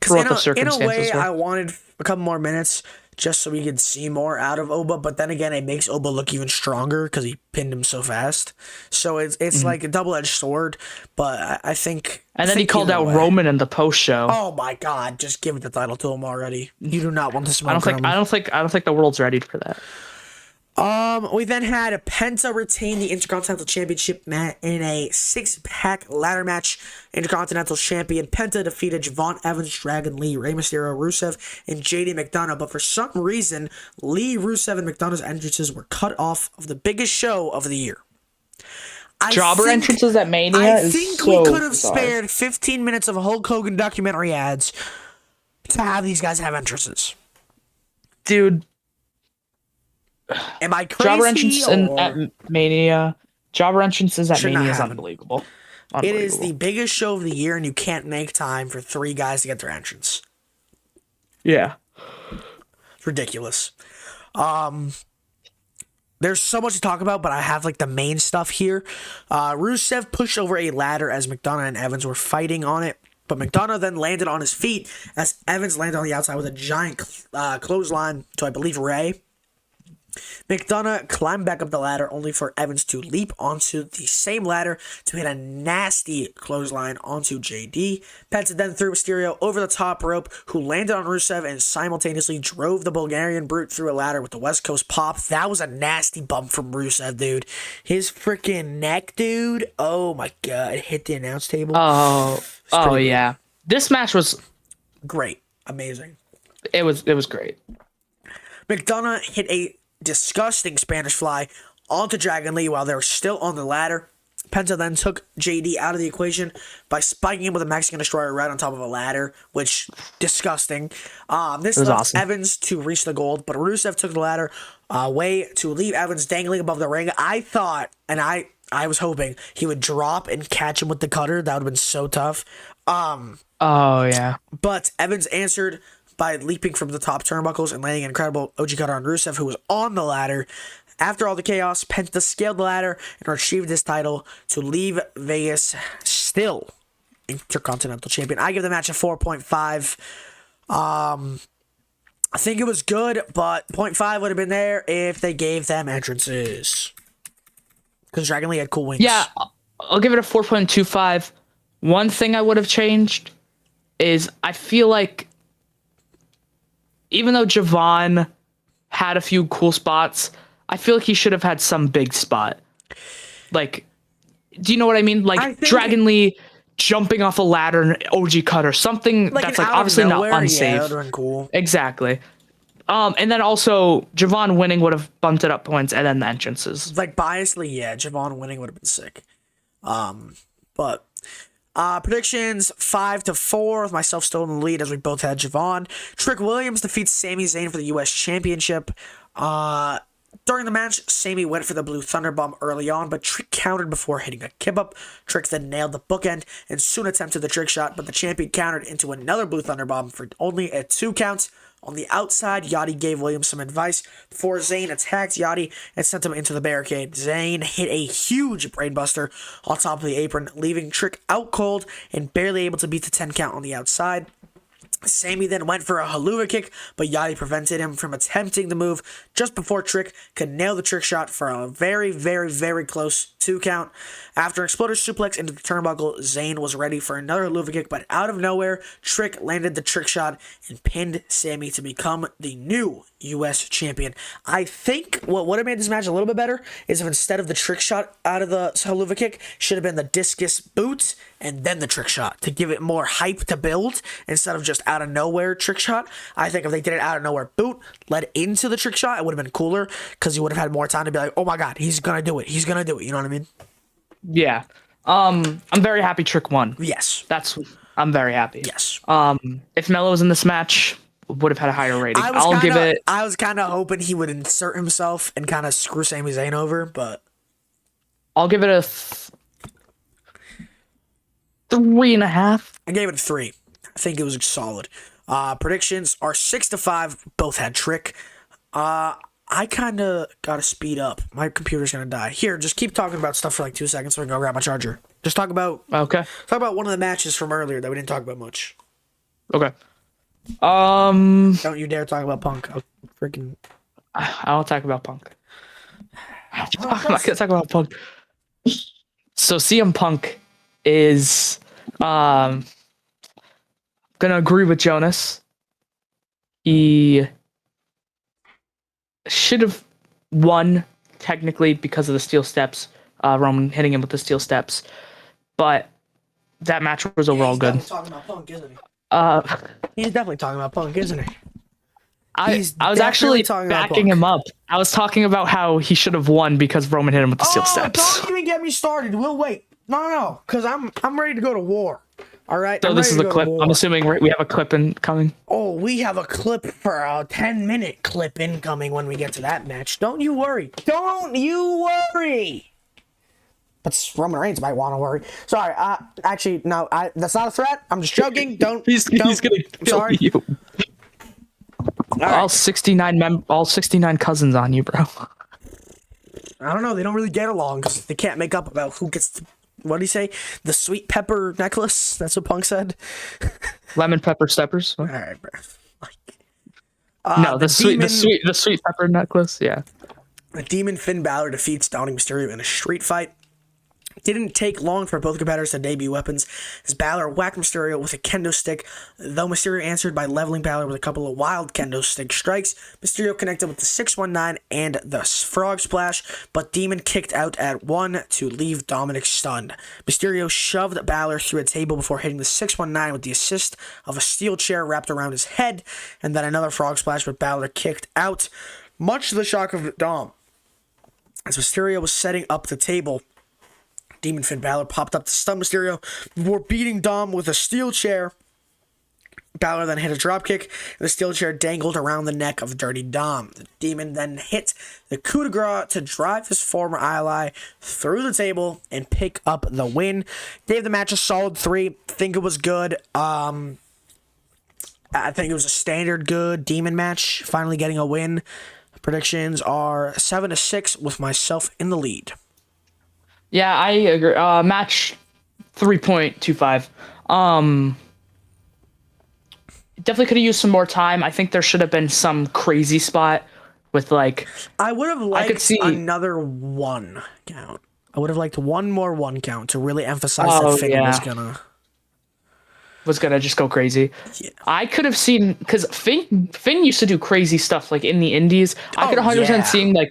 For what the circumstances in a way, were. I wanted a couple more minutes just so we could see more out of Oba, but then again, it makes Oba look even stronger because he pinned him so fast. So it's like a double-edged sword, but I think... And then he called out Roman in the post show. Oh my god, just give the title to him already. You do not want to smoke I don't think the world's ready for that. We then had Penta retain the Intercontinental Championship in a 6-pack ladder match. Intercontinental Champion Penta defeated Javon Evans, Dragon Lee, Rey Mysterio, Rusev, and JD McDonough. But for some reason, Lee, Rusev, and McDonough's entrances were cut off of the biggest show of the year. Entrances at Mania I is think so we could have bizarre. spared 15 minutes of Hulk Hogan documentary ads to have these guys have entrances. Dude, am I jobber crazy? entrance at Mania. Jobber entrances at Should not Mania is happen. unbelievable. It is the biggest show of the year, and you can't make time for 3 guys to get their entrance. Yeah. It's ridiculous. There's so much to talk about, but I have like the main stuff here. Rusev pushed over a ladder as McDonough and Evans were fighting on it, but McDonough then landed on his feet as Evans landed on the outside with a giant clothesline to, I believe, Ray. McDonough climbed back up the ladder only for Evans to leap onto the same ladder to hit a nasty clothesline onto JD. Penta then threw Mysterio over the top rope, who landed on Rusev and simultaneously drove the Bulgarian Brute through a ladder with the West Coast pop. That was a nasty bump from Rusev, dude. His freaking neck, dude. Oh my god, it hit the announce table. Oh yeah. This match was Great. Amazing. it was great. McDonough hit a disgusting Spanish fly onto Dragon Lee while they were still on the ladder. Penta then took JD out of the equation by spiking him with a Mexican Destroyer right on top of a ladder, which, disgusting. This was left awesome. Evans to reach the gold, but Rusev took the ladder way to leave Evans dangling above the ring. I thought, and I was hoping, he would drop and catch him with the cutter. That would have been so tough. Oh yeah. But Evans answered by leaping from the top turnbuckles and landing an incredible OG cutter on Rusev, who was on the ladder. After all the chaos, Penta scaled the ladder and retrieved this title to leave Vegas still Intercontinental Champion. I give the match a 4.5. I think it was good, but 0.5 would have been there if they gave them entrances. Because Dragon Lee had cool wings. Yeah, I'll give it a 4.25. One thing I would have changed is I feel like even though Javon had a few cool spots, I feel like he should have had some big spot. Like, do you know what I mean? Like, I think- Dragon Lee jumping off a ladder and OG cutter, something Like that's an like out of obviously nowhere, not unsafe. Yeah, that would have been cool. Exactly. And then also Javon winning would have bumped it up points, and then the entrances. Like biasly, yeah, Javon winning would have been sick. But predictions 5-4 with myself still in the lead as we both had Javon. Trick Williams defeats Sami Zayn for the U.S. Championship. During the match, Sami went for the Blue Thunder Bomb early on, but Trick countered before hitting a kip up. Trick then nailed the bookend and soon attempted the trick shot, but the champion countered into another Blue Thunder Bomb for only a 2 count. On the outside, Yachty gave Williams some advice before Zayn attacked Yachty and sent him into the barricade. Zayn hit a huge brainbuster on top of the apron, leaving Trick out cold and barely able to beat the 10 count on the outside. Sami then went for a haluva kick, but Yachty prevented him from attempting the move just before Trick could nail the trick shot for a very, very, very close 2 count. After an exploder suplex into the turnbuckle, Zayn was ready for another haluva kick, but out of nowhere, Trick landed the trick shot and pinned Sami to become the new U.S. champion. I think what would have made this match a little bit better is if instead of the trick shot out of the haluva kick, should have been the discus boot and then the trick shot to give it more hype to build instead of just out of nowhere trick shot. I think if they did it out of nowhere boot, led into the trick shot, it would have been cooler because you would have had more time to be like, oh my god, he's gonna do it. He's gonna do it. You know what I mean? Yeah. I'm very happy Trick won. Yes. I'm very happy. Yes. If Melo was in this match, would have had a higher rating. I was kind of hoping he would insert himself and kind of screw Sami Zayn over, but I'll give it a 3.5. I gave it a 3. I think it was solid. Predictions are 6-5. Both had Trick. I kind of got to speed up. My computer's going to die. Here, just keep talking about stuff for like 2 seconds so I can go grab my charger. Just talk about one of the matches from earlier that we didn't talk about much. Okay. Don't you dare talk about Punk. I'll talk about Punk. I'm not going to talk about Punk. So CM Punk is gonna agree with Jonas. He should have won technically because of the steel steps. Roman hitting him with the steel steps, but that match was overall good. He's talking about Punk, isn't he? He's definitely talking about Punk, isn't he? I was actually backing him up. I was talking about how he should have won because Roman hit him with the steel steps. Don't even get me started. We'll wait. No, because I'm ready to go to war. All right. So this is the clip. I'm assuming we have a clip incoming. Oh, we have a clip for a 10-minute clip incoming when we get to that match. Don't you worry. Don't you worry. But Roman Reigns might want to worry. Sorry. Actually, no. That's not a threat. I'm just joking. He's gonna kill you. All 69 cousins on you, bro. I don't know. They don't really get along because they can't make up about who gets. What did he say? The sweet pepper necklace? That's what Punk said. Lemon pepper steppers. All right, bro. No, the sweet pepper necklace. Yeah. The Demon Finn Balor defeats Dominic Mysterio in a street fight. Didn't take long for both competitors to debut weapons, as Balor whacked Mysterio with a kendo stick, though Mysterio answered by leveling Balor with a couple of wild kendo stick strikes. Mysterio connected with the 619 and the frog splash, but Demon kicked out at 1 to leave Dominic stunned. Mysterio shoved Balor through a table before hitting the 619 with the assist of a steel chair wrapped around his head, and then another frog splash with Balor kicked out, much to the shock of Dom. As Mysterio was setting up the table, Demon Finn Balor popped up to stun Mysterio before beating Dom with a steel chair. Balor then hit a dropkick, and the steel chair dangled around the neck of Dirty Dom. The Demon then hit the coup de grace to drive his former ally through the table and pick up the win. Gave the match a solid 3. Think it was good. I think it was a standard good Demon match. Finally getting a win. Predictions are 7-6 with myself in the lead. Yeah, I agree. Match 3.25. Definitely could have used some more time. I think there should have been some crazy spot with like. I would have liked another 1 count. I would have liked one more 1 count to really emphasize that Finn was gonna just go crazy. Yeah. I could have seen because Finn used to do crazy stuff like in the indies. I could 100% seen like.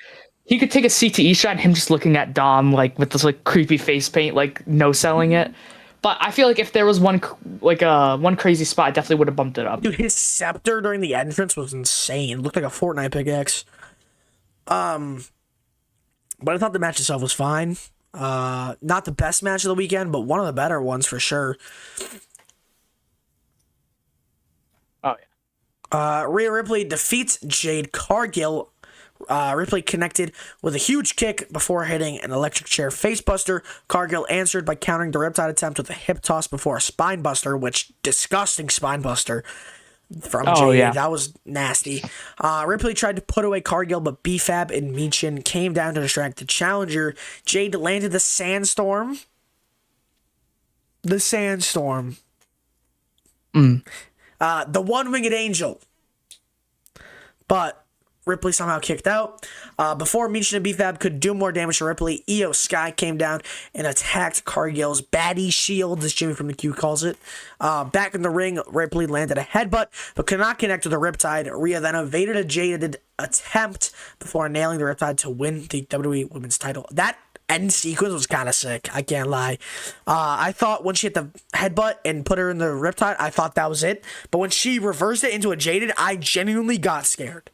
He could take a CTE shot and him just looking at Dom like with this like creepy face paint, like no selling it. But I feel like if there was one crazy spot, I definitely would have bumped it up. Dude, his scepter during the entrance was insane. It looked like a Fortnite pickaxe. But I thought the match itself was fine. Not the best match of the weekend, but one of the better ones for sure. Oh yeah. Rhea Ripley defeats Jade Cargill. Ripley connected with a huge kick before hitting an electric chair facebuster. Cargill answered by countering the Riptide attempt with a hip toss before a spine buster, which disgusting spine buster from Jade. Yeah. That was nasty. Ripley tried to put away Cargill, but B-Fab and Michin came down to distract the challenger. Jade landed the Sandstorm. The Sandstorm. The One-Winged Angel. But Ripley somehow kicked out. Before Michin and B-Fab could do more damage to Ripley, Io Sky came down and attacked Cargill's baddie shield, as Jimmy from the Q calls it. Back in the ring, Ripley landed a headbutt, but could not connect with the Riptide. Rhea then evaded a jaded attempt before nailing the Riptide to win the WWE Women's title. That end sequence was kind of sick, I can't lie. I thought when she hit the headbutt and put her in the Riptide, I thought that was it. But when she reversed it into a jaded, I genuinely got scared.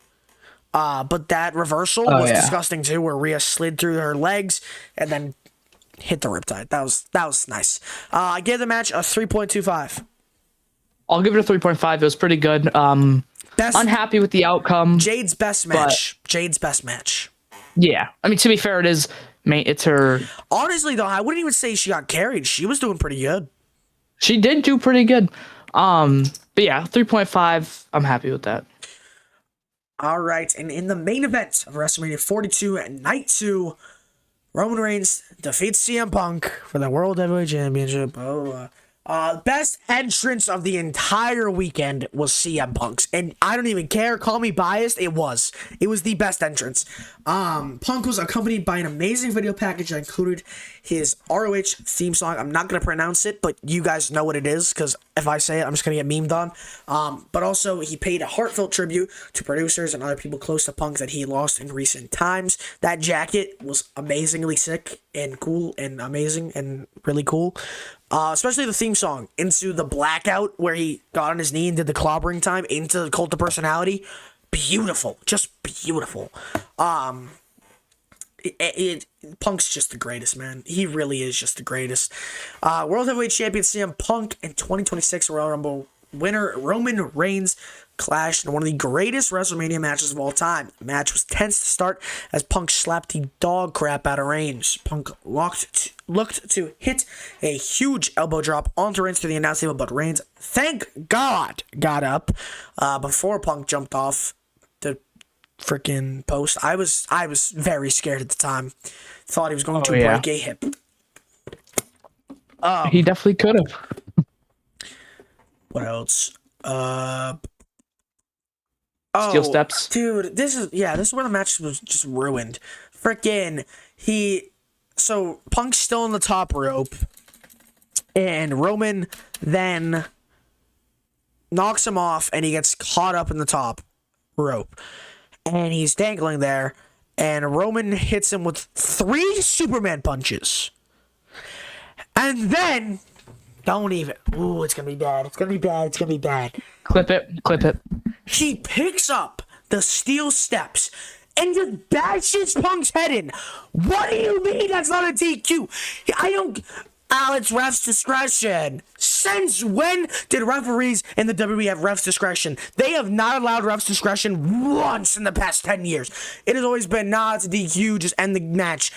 But that reversal was disgusting too, where Rhea slid through her legs and then hit the Riptide. That was nice. I gave the match a 3.25. I'll give it a 3.5. It was pretty good. Unhappy with the outcome. Jade's best match. Jade's best match. Yeah, I mean, to be fair, it's her. Honestly, though, I wouldn't even say she got carried. She was doing pretty good. She did do pretty good. But yeah, 3.5. I'm happy with that. All right, and in the main event of WrestleMania 42 at Night 2, Roman Reigns defeats CM Punk for the World Heavyweight Championship. Best entrance of the entire weekend was CM Punk's, and I don't even care. Call me biased. It was the best entrance. Punk was accompanied by an amazing video package that included his ROH theme song. I'm not gonna pronounce it, but you guys know what it is, because if I say it, I'm just gonna get memed on. But also, he paid a heartfelt tribute to producers and other people close to Punk that he lost in recent times. That jacket was amazingly sick and cool and amazing and really cool. Especially the theme song, Into the Blackout, where he got on his knee and did the clobbering time into the Cult of Personality. Beautiful. Just beautiful. Punk's just the greatest, man. He really is just the greatest. World Heavyweight Champion CM Punk and 2026 Royal Rumble winner Roman Reigns clashed in one of the greatest WrestleMania matches of all time. The match was tense to start as Punk slapped the dog crap out of Reigns. Punk looked to hit a huge elbow drop onto Reigns to the announce table, but Reigns, thank God, got up before Punk jumped off the freaking post. I was very scared at the time. Thought he was going to break a hip. He definitely could have. What else? Steel steps. Dude, this is where the match was just ruined. So Punk's still on the top rope, and Roman then knocks him off, and he gets caught up in the top rope, and he's dangling there, and Roman hits him with 3 Superman punches, and then it's gonna be bad. It's gonna be bad. Clip it. He picks up the steel steps and just bashes Punk's head in. What do you mean that's not a DQ? It's ref's discretion. Since when did referees in the WWE have ref's discretion? They have not allowed ref's discretion once in the past 10 years. It has always been, it's a DQ, just end the match.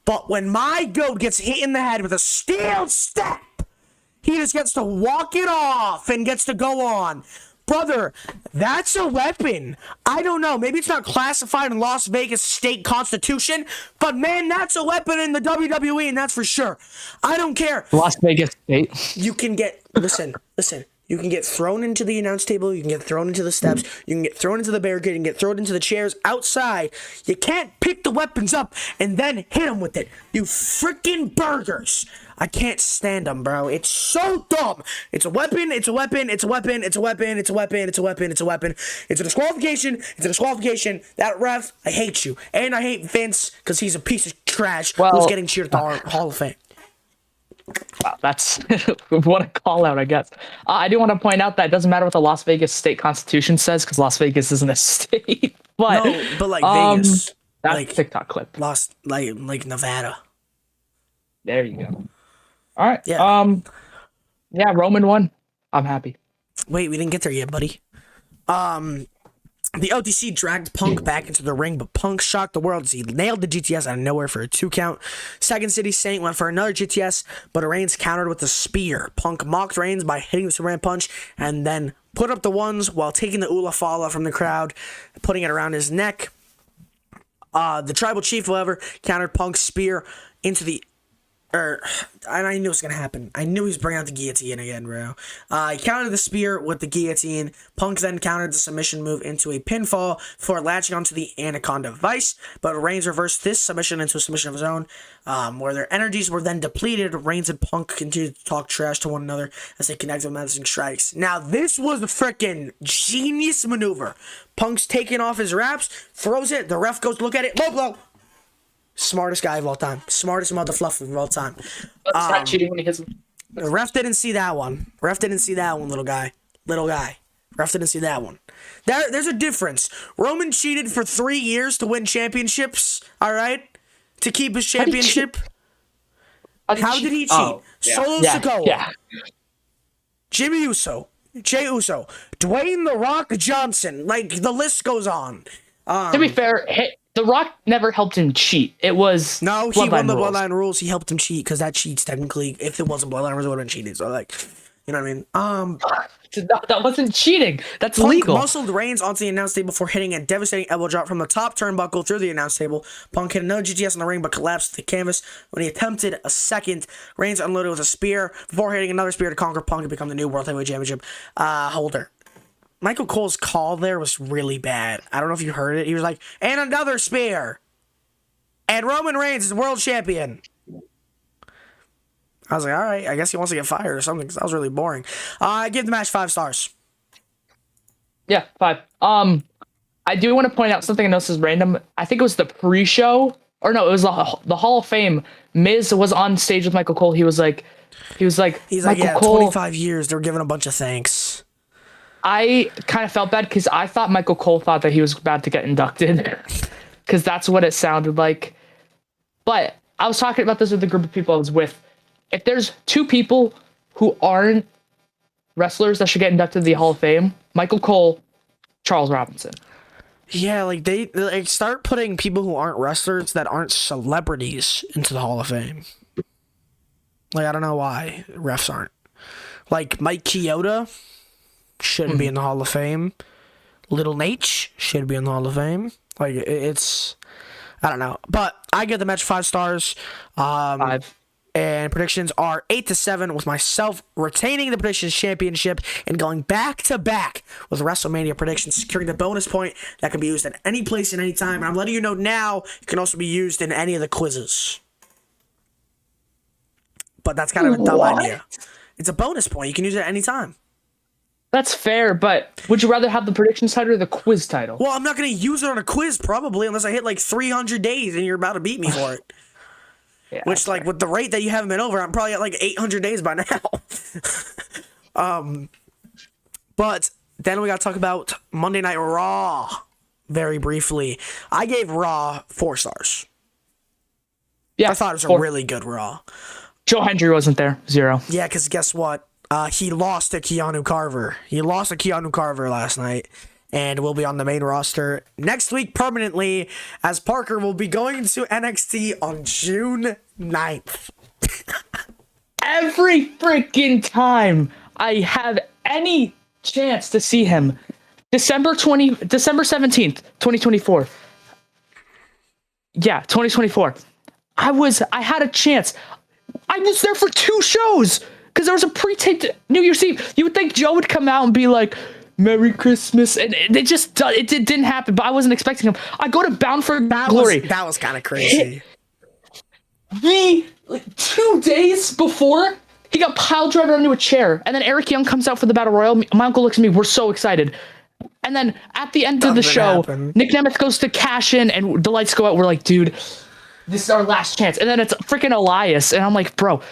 But when my GOAT gets hit in the head with a steel step, he just gets to walk it off and gets to go on. Brother, that's a weapon. I don't know. Maybe it's not classified in Las Vegas state constitution, but man, that's a weapon in the WWE, and that's for sure. I don't care. Las Vegas state. You can get, listen. You can get thrown into the announce table. You can get thrown into the steps. You can get thrown into the barricade. You can get thrown into the chairs outside. You can't pick the weapons up and then hit them with it. You freaking burgers. I can't stand them, bro. It's so dumb. It's a weapon. It's a weapon. It's a weapon. It's a weapon. It's a weapon. It's a weapon. It's a weapon. It's a disqualification. It's a disqualification. That ref, I hate you. And I hate Vince because he's a piece of trash who's getting cheered at the Hall of Fame. Wow, that's what a call out, I guess. I do want to point out that it doesn't matter what the Las Vegas state constitution says because Las Vegas isn't a state. But No, but like Vegas, that's like TikTok clip. lost, like Nevada. There you go. All right. Yeah. Yeah, Roman won. I'm happy. Wait, we didn't get there yet, buddy. The OTC dragged Punk back into the ring, but Punk shocked the world as he nailed the GTS out of nowhere for a 2 count. Second City Saint went for another GTS, but Reigns countered with a spear. Punk mocked Reigns by hitting the Superman punch and then put up the ones while taking the Ula Fala from the crowd, putting it around his neck. The Tribal Chief, however, countered Punk's spear into the... I knew it was going to happen. I knew he was bringing out the guillotine again, bro. He countered the spear with the guillotine. Punk then countered the submission move into a pinfall before latching onto the Anaconda Vice. But Reigns reversed this submission into a submission of his own, where their energies were then depleted. Reigns and Punk continued to talk trash to one another as they connected with menacing strikes. Now, this was a freaking genius maneuver. Punk's taking off his wraps, throws it, the ref goes to look at it, low blow. Smartest guy of all time. Smartest mother fluffer of all time. It's not cheating when he hits him. The ref didn't see that one. Ref didn't see that one, little guy. Little guy. Ref didn't see that one. There's a difference. Roman cheated for 3 years to win championships, all right? To keep his championship. How did he cheat? Oh, yeah. Solo Yeah, Sikoa. yeah. Jimmy Uso. Jay Uso. Dwayne The Rock Johnson. Like, the list goes on. To be fair, The Rock never helped him cheat. It was No, he won the rules. Bloodline rules. He helped him cheat because that cheats technically. If it wasn't Bloodline rules, it would have been cheating. So like, you know what I mean? That wasn't cheating. That's Punk legal. muscled Reigns onto the announce table before hitting a devastating elbow drop from the top turnbuckle through the announce table. Punk hit another GTS in the ring but collapsed to the canvas when he attempted a second. Reigns unloaded with a spear before hitting another spear to conquer Punk and become the new World Heavyweight Championship holder. Michael Cole's call there was really bad. I don't know if you heard it. He was like, and another spear. And Roman Reigns is world champion. I was like, all right, I guess he wants to get fired or something because that was really boring. I give the match 5 stars. Yeah, 5. I do want to point out something I noticed is random. I think it was the pre-show, or no, it was the Hall of Fame. Miz was on stage with Michael Cole. He's like, He's like, Michael yeah, Cole, 25 years. They were giving a bunch of thanks. I kind of felt bad because I thought Michael Cole thought that he was about to get inducted because that's what it sounded like. But I was talking about this with the group of people I was with. If there's 2 people who aren't wrestlers that should get inducted to the Hall of Fame, Michael Cole, Charles Robinson. Yeah, like they start putting people who aren't wrestlers that aren't celebrities into the Hall of Fame. Like, I don't know why refs aren't. Like, Mike Chioda shouldn't be in the Hall of Fame. Little Nate should be in the Hall of Fame. Like, it's... I don't know. But I give the match 5 stars. 5. And predictions are 8-7, with myself retaining the predictions championship and going back-to-back with WrestleMania predictions, securing the bonus point that can be used at any place and any time. And I'm letting you know now, it can also be used in any of the quizzes. But that's kind of a dumb idea. It's a bonus point. You can use it at any time. That's fair, but would you rather have the predictions title or the quiz title? Well, I'm not going to use it on a quiz, probably, unless I hit like 300 days and you're about to beat me for it. Yeah, Which, like, with the rate that you haven't been over, I'm probably at like 800 days by now. But then we got to talk about Monday Night Raw very briefly. I gave Raw 4 stars. Yeah, I thought it was 4. a really good Raw. Joe Hendry wasn't there. 0. Yeah, because guess what? He lost to Keanu Carver. He lost to Keanu Carver last night. And will be on the main roster next week permanently, as Parker will be going to NXT on June 9th. Every freaking time I have any chance to see him, December 17th, 2024. Yeah, 2024. I had a chance. I was there for 2 shows because there was a pre-taped New Year's Eve. You would think Joe would come out and be like, Merry Christmas, and it didn't happen, but I wasn't expecting him. I go to Bound for Glory. That was kind of crazy. Like 2 days before, he got pile driven onto a chair, and then Eric Young comes out for the Battle Royal. My uncle looks at me, we're so excited. And then at the end of the show, Nick Nemeth goes to cash in, and the lights go out. We're like, dude, this is our last chance. And then it's freaking Elias, and I'm like, bro,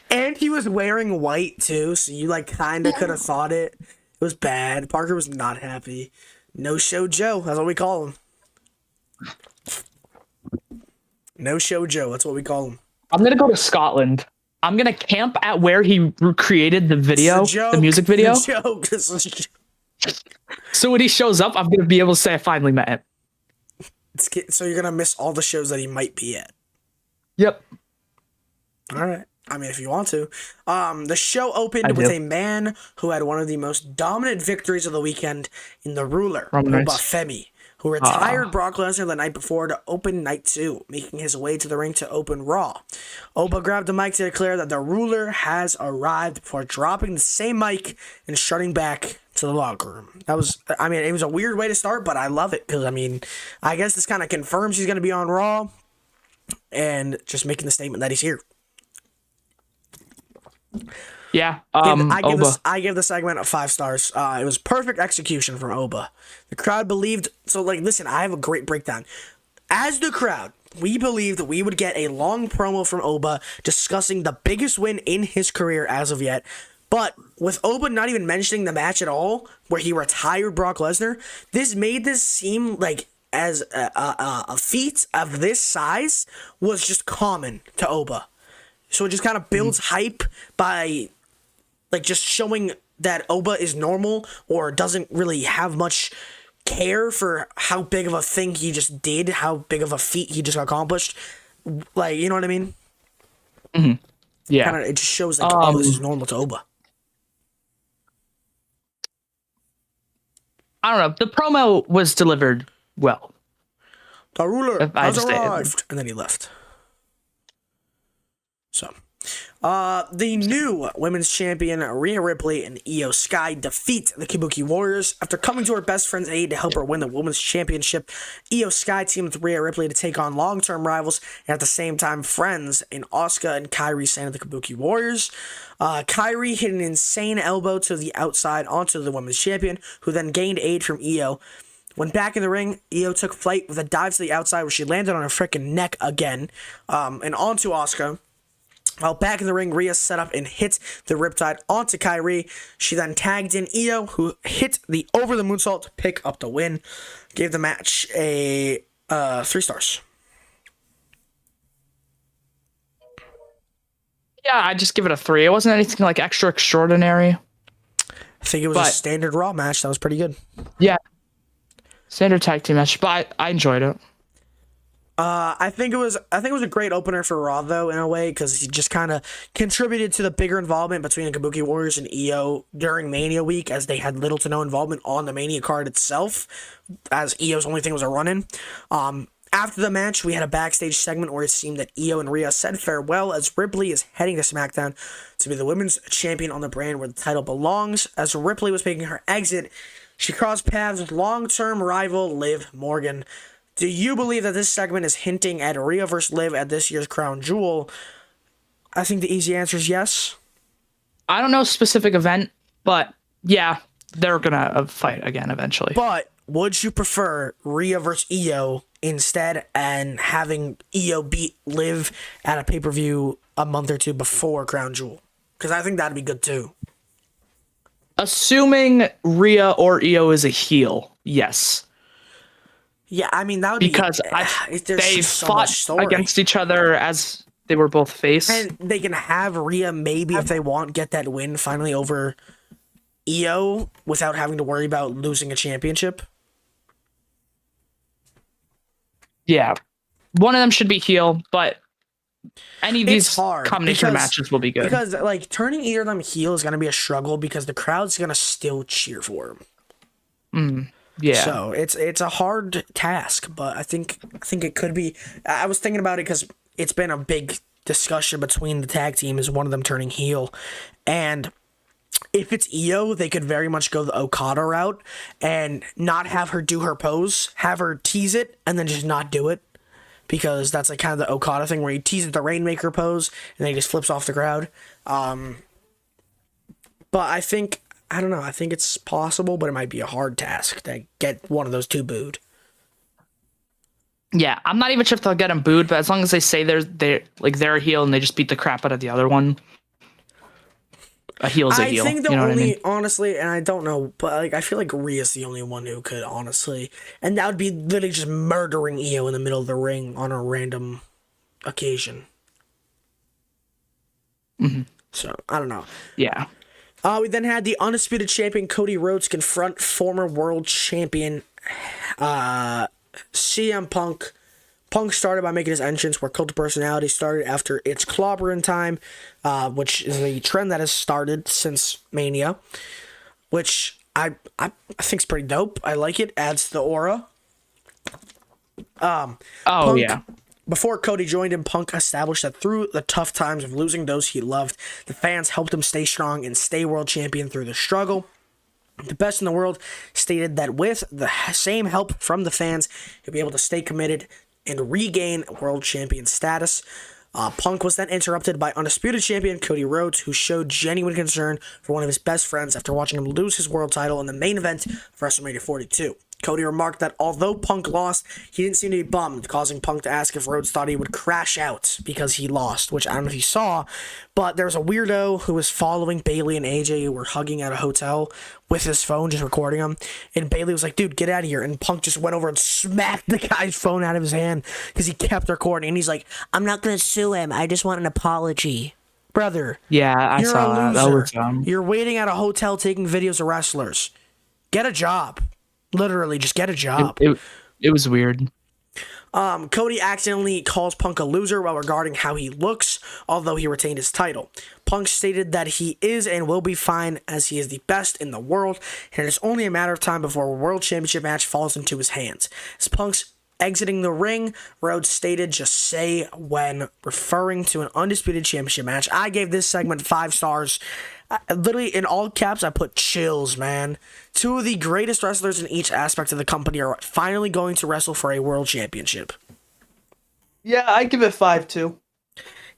And he was wearing white too, so you like kind of could have thought it. It was bad. Parker was not happy. No show Joe. That's what we call him. No show Joe. That's what we call him. I'm gonna go to Scotland. I'm gonna camp at where he created the It's a video, joke. the music video. It's a joke. It's a joke. So when he shows up, I'm gonna be able to say I finally met him. So you're gonna miss all the shows that he might be at. Yep. All right. I mean, if you want to. The show opened with a man who had one of the most dominant victories of the weekend in the Ruler, Roman Oba Reigns. Femi, who retired Brock Lesnar the night before to open Night 2, making his way to the ring to open Raw. Oba grabbed the mic to declare that the Ruler has arrived before dropping the same mic and strutting back to the locker room. It was a weird way to start, but I love it because, I guess this kind of confirms he's going to be on Raw and just making the statement that he's here. Yeah. I give the segment a 5 stars. It was perfect execution from Oba. The crowd believed. So, listen, I have a great breakdown. As the crowd, we believed we would get a long promo from Oba discussing the biggest win in his career as of yet. But with Oba not even mentioning the match at all, where he retired Brock Lesnar, this made this seem like as a feat of this size was just common to Oba. So it just kind of builds hype by, just showing that Oba is normal or doesn't really have much care for how big of a thing he just did, how big of a feat he just accomplished. You know what I mean? Mm-hmm. Yeah. It just shows, this is normal to Oba. I don't know. The promo was delivered well. The Ruler has arrived. And then he left. So, the new women's champion Rhea Ripley and Io Sky defeat the Kabuki Warriors after coming to her best friend's aid to help her win the women's championship. Io Sky teamed with Rhea Ripley to take on long-term rivals and at the same time friends in Asuka and Kairi Sane of the Kabuki Warriors. Kairi hit an insane elbow to the outside onto the women's champion, who then gained aid from Io. When back in the ring, Io took flight with a dive to the outside where she landed on her freaking neck again, and onto Asuka. While back in the ring, Rhea set up and hit the Riptide onto Kairi. She then tagged in Io, who hit the over the moonsault to pick up the win. Gave the match a 3 stars. Yeah, I just give it a 3. It wasn't anything extra extraordinary. I think it was a standard Raw match. That was pretty good. Yeah. Standard tag team match, but I enjoyed it. I think it was a great opener for Raw, though, in a way, because he just kind of contributed to the bigger involvement between the Kabuki Warriors and Io during Mania week, as they had little to no involvement on the Mania card itself, as Io's only thing was a run-in. After the match, we had a backstage segment where it seemed that Io and Rhea said farewell as Ripley is heading to SmackDown to be the women's champion on the brand where the title belongs. As Ripley was making her exit, she crossed paths with long-term rival Liv Morgan. Do you believe that this segment is hinting at Rhea vs. Liv at this year's Crown Jewel? I think the easy answer is yes. I don't know specific event, but yeah, they're gonna fight again eventually. But would you prefer Rhea vs. Io instead and having Io beat Liv at a pay-per-view a month or two before Crown Jewel? Because I think that'd be good too. Assuming Rhea or Io is a heel, yes. Yeah, that would because they fought against each other as they were both face. And they can have Rhea maybe, if they want, get that win finally over Io without having to worry about losing a championship. Yeah. One of them should be heel, but any of these combination of matches will be good. Because turning either of them heel is going to be a struggle because the crowd's going to still cheer for them. Yeah. So it's a hard task, but I think it could be. I was thinking about it because it's been a big discussion between the tag team is one of them turning heel, and if it's Io, they could very much go the Okada route and not have her do her pose, have her tease it, and then just not do it, because that's kind of the Okada thing where he teases the Rainmaker pose and then he just flips off the crowd. But I don't know. I think it's possible, but it might be a hard task to get one of those two booed. Yeah, I'm not even sure if they'll get him booed, but as long as they say they're a heel and they just beat the crap out of the other one, a heel's a I heel. think the You know what I mean? only, honestly, and I don't know, but like I feel like Rhea's the only one who could honestly, and that would be literally just murdering Io in the middle of the ring on a random occasion. Hmm. So I don't know. Yeah. We then had the undisputed champion Cody Rhodes confront former world champion CM Punk. Punk started by making his entrance where Cult of Personality started after its clobbering time, which is a trend that has started since Mania, which I think is pretty dope. I like it. Adds to the aura. Oh Punk, yeah. before Cody joined him, Punk established that through the tough times of losing those he loved, the fans helped him stay strong and stay world champion through the struggle. The best in the world stated that with the same help from the fans, he'll be able to stay committed and regain world champion status. Punk was then interrupted by undisputed champion Cody Rhodes, who showed genuine concern for one of his best friends after watching him lose his world title in the main event of WrestleMania 42. Cody remarked that although Punk lost, he didn't seem to be bummed, causing Punk to ask if Rhodes thought he would crash out because he lost, which I don't know if you saw, but there was a weirdo who was following Bailey and AJ who were hugging at a hotel with his phone, just recording them, and Bailey was like, dude, get out of here, and Punk just went over and smacked the guy's phone out of his hand because he kept recording, and he's like, I'm not going to sue him, I just want an apology. Brother, Yeah, I you're a saw that. That loser. was You're waiting at a hotel taking videos of wrestlers. Get a job. Literally, just get a job. It was weird. Cody accidentally calls Punk a loser while regarding how he looks, although he retained his title. Punk stated that he is and will be fine as he is the best in the world, and it is only a matter of time before a world championship match falls into his hands. As Punk's exiting the ring, Rhodes stated, just say when, referring to an undisputed championship match. I gave this segment 5 stars. Literally, in all caps, I put chills, man. Two of the greatest wrestlers in each aspect of the company are finally going to wrestle for a world championship. Yeah, I give it 5 too.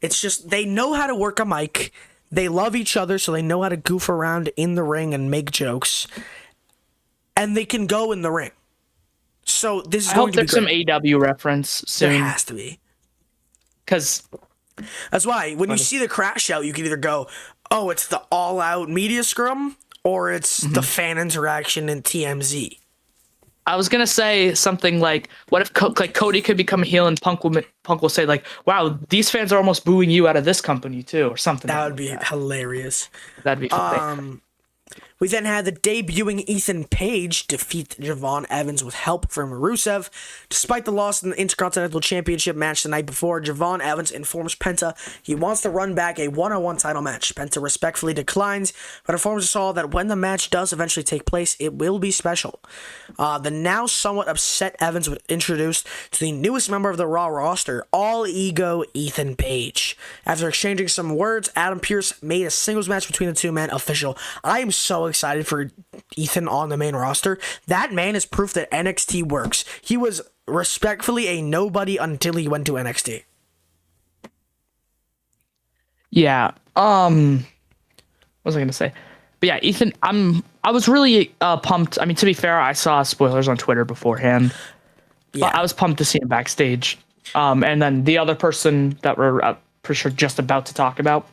It's just, they know how to work a mic. They love each other, so they know how to goof around in the ring and make jokes. And they can go in the ring. So this is I going hope to be there's some great. AW reference There soon. has to be. Because That's why when you see the crash out, you can either go, oh, it's the all-out media scrum, or it's the fan interaction in TMZ. I was gonna say something like, "What if Cody could become a heel and Punk will say like, wow, these fans are almost booing you out of this company too," or something. That like would be that. hilarious. That'd be funny. We then had the debuting Ethan Page defeat Javon Evans with help from Rusev. Despite the loss in the Intercontinental Championship match the night before, Javon Evans informs Penta he wants to run back a one-on-one title match. Penta respectfully declines, but informs us all that when the match does eventually take place, it will be special. The now somewhat upset Evans was introduced to the newest member of the Raw roster, All Ego Ethan Page. After exchanging some words, Adam Pearce made a singles match between the two men official. I am so excited for Ethan on the main roster. That man is proof that NXT works. He was respectfully a nobody until he went to NXT. Yeah. What was I gonna say? But yeah, Ethan, I was really pumped. I mean, to be fair, I saw spoilers on Twitter beforehand. Yeah. But I was pumped to see him backstage. And then the other person that we're pretty sure just about to talk about.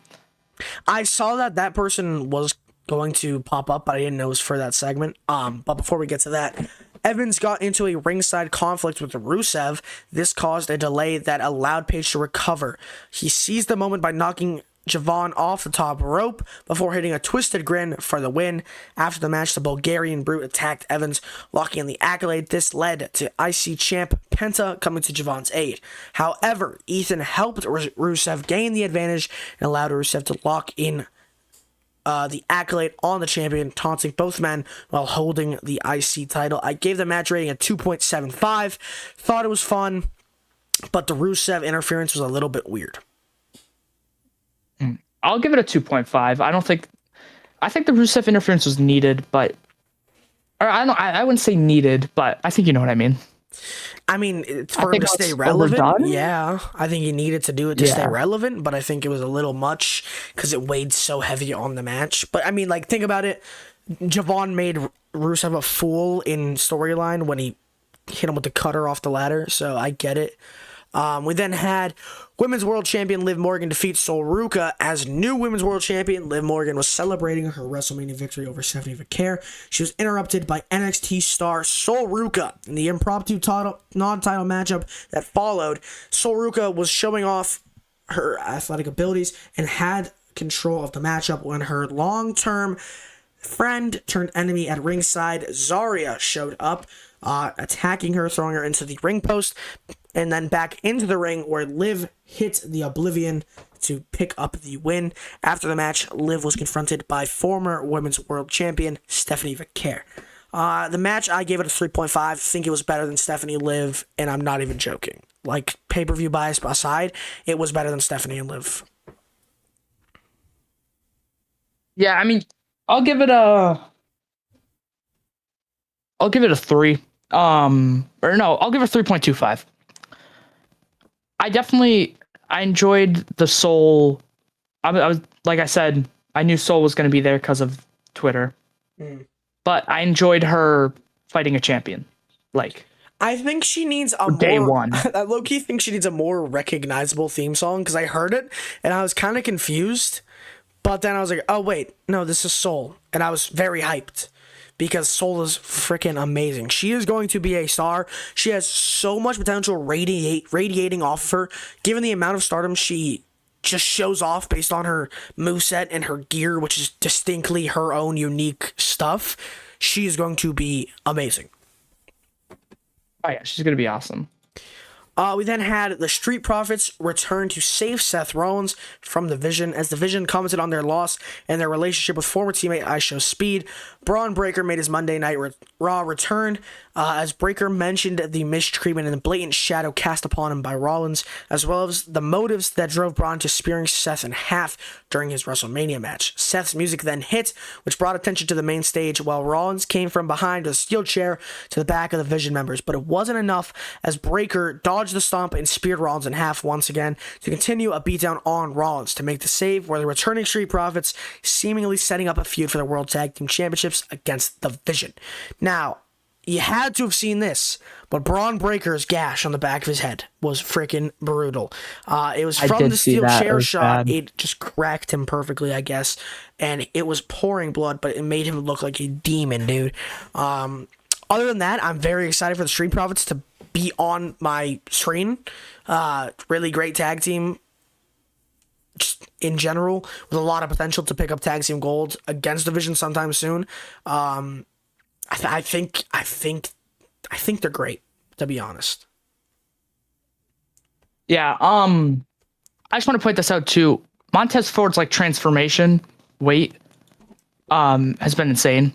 I saw that person was going to pop up, but I didn't know it was for that segment. But before we get to that, Evans got into a ringside conflict with Rusev. This caused a delay that allowed Page to recover. He seized the moment by knocking Javon off the top rope before hitting a twisted grin for the win. After the match, the Bulgarian Brute attacked Evans, locking in the accolade. This led to IC champ Penta coming to Javon's aid. However, Ethan helped Rusev gain the advantage and allowed Rusev to lock in the accolade on the champion, taunting both men while holding the IC title. I gave the match rating a 2.75. Thought it was fun, but the Rusev interference was a little bit weird. I'll give it a 2.5. I think the Rusev interference was needed, but I wouldn't say needed, but I think you know what I mean. I mean, it's for him to stay it's relevant. overdone. Yeah, I think he needed to do it to stay relevant, but I think it was a little much because it weighed so heavy on the match. But I mean, like, think about it. Javon made Rusev a fool in storyline when he hit him with the cutter off the ladder, so I get it. We then had Women's World Champion Liv Morgan defeat Sol Ruca as new Women's World Champion. Liv Morgan was celebrating her WrestleMania victory over Stephanie McCare. She was interrupted by NXT star Sol Ruca in the impromptu non-title matchup that followed. Sol Ruca was showing off her athletic abilities and had control of the matchup when her long-term friend turned enemy at ringside, Zarya, showed up, attacking her, throwing her into the ring post, and then back into the ring where Liv hit the Oblivion to pick up the win. After the match, Liv was confronted by former Women's World Champion Stephanie McCare. The match, I gave it a 3.5. I think it was better than Stephanie Liv, and I'm not even joking. Like, pay-per-view bias aside, it was better than Stephanie and Liv. Yeah, I mean, I'll give it a 3. Or no, I'll give it 3.25. I enjoyed the Soul. I was, like I said, I knew Soul was going to be there because of Twitter. But I enjoyed her fighting a champion. Like, I think she needs a day one. I low-key think she needs a more recognizable theme song, because I heard it and I was kind of confused. But then I was like, oh wait, no, this is Soul. And I was very hyped because Soul is freaking amazing. She is going to be a star. She has so much potential radiating off of her. Given the amount of stardom she just shows off based on her moveset and her gear, which is distinctly her own unique stuff, she is going to be amazing. Oh yeah, she's going to be awesome. We then had the Street Profits return to save Seth Rollins from the Vision. As the Vision commented on their loss and their relationship with former teammate IShowSpeed, Speed, Braun Breaker made his Monday Night Raw return, as Breaker mentioned the mistreatment and the blatant shadow cast upon him by Rollins, as well as the motives that drove Braun to spearing Seth in half during his WrestleMania match. Seth's music then hit, which brought attention to the main stage, while Rollins came from behind a steel chair to the back of the Vision members, but it wasn't enough as Breaker dodged the stomp and speared Rollins in half once again to continue a beatdown on Rollins to make the save, where the returning Street Profits seemingly setting up a feud for the World Tag Team Championships against the Vision. Now, you had to have seen this, but Braun Breaker's gash on the back of his head was freaking brutal. It was from the steel chair shot. Bad. It just cracked him perfectly, I guess, and it was pouring blood, but it made him look like a demon, dude. Other than that, I'm very excited for the Street Profits to be on my screen. Really great tag team just in general, with a lot of potential to pick up tag team gold against Division sometime soon. I think they're great, to be honest. Yeah. I just want to point this out too. Montez Ford's like transformation weight has been insane.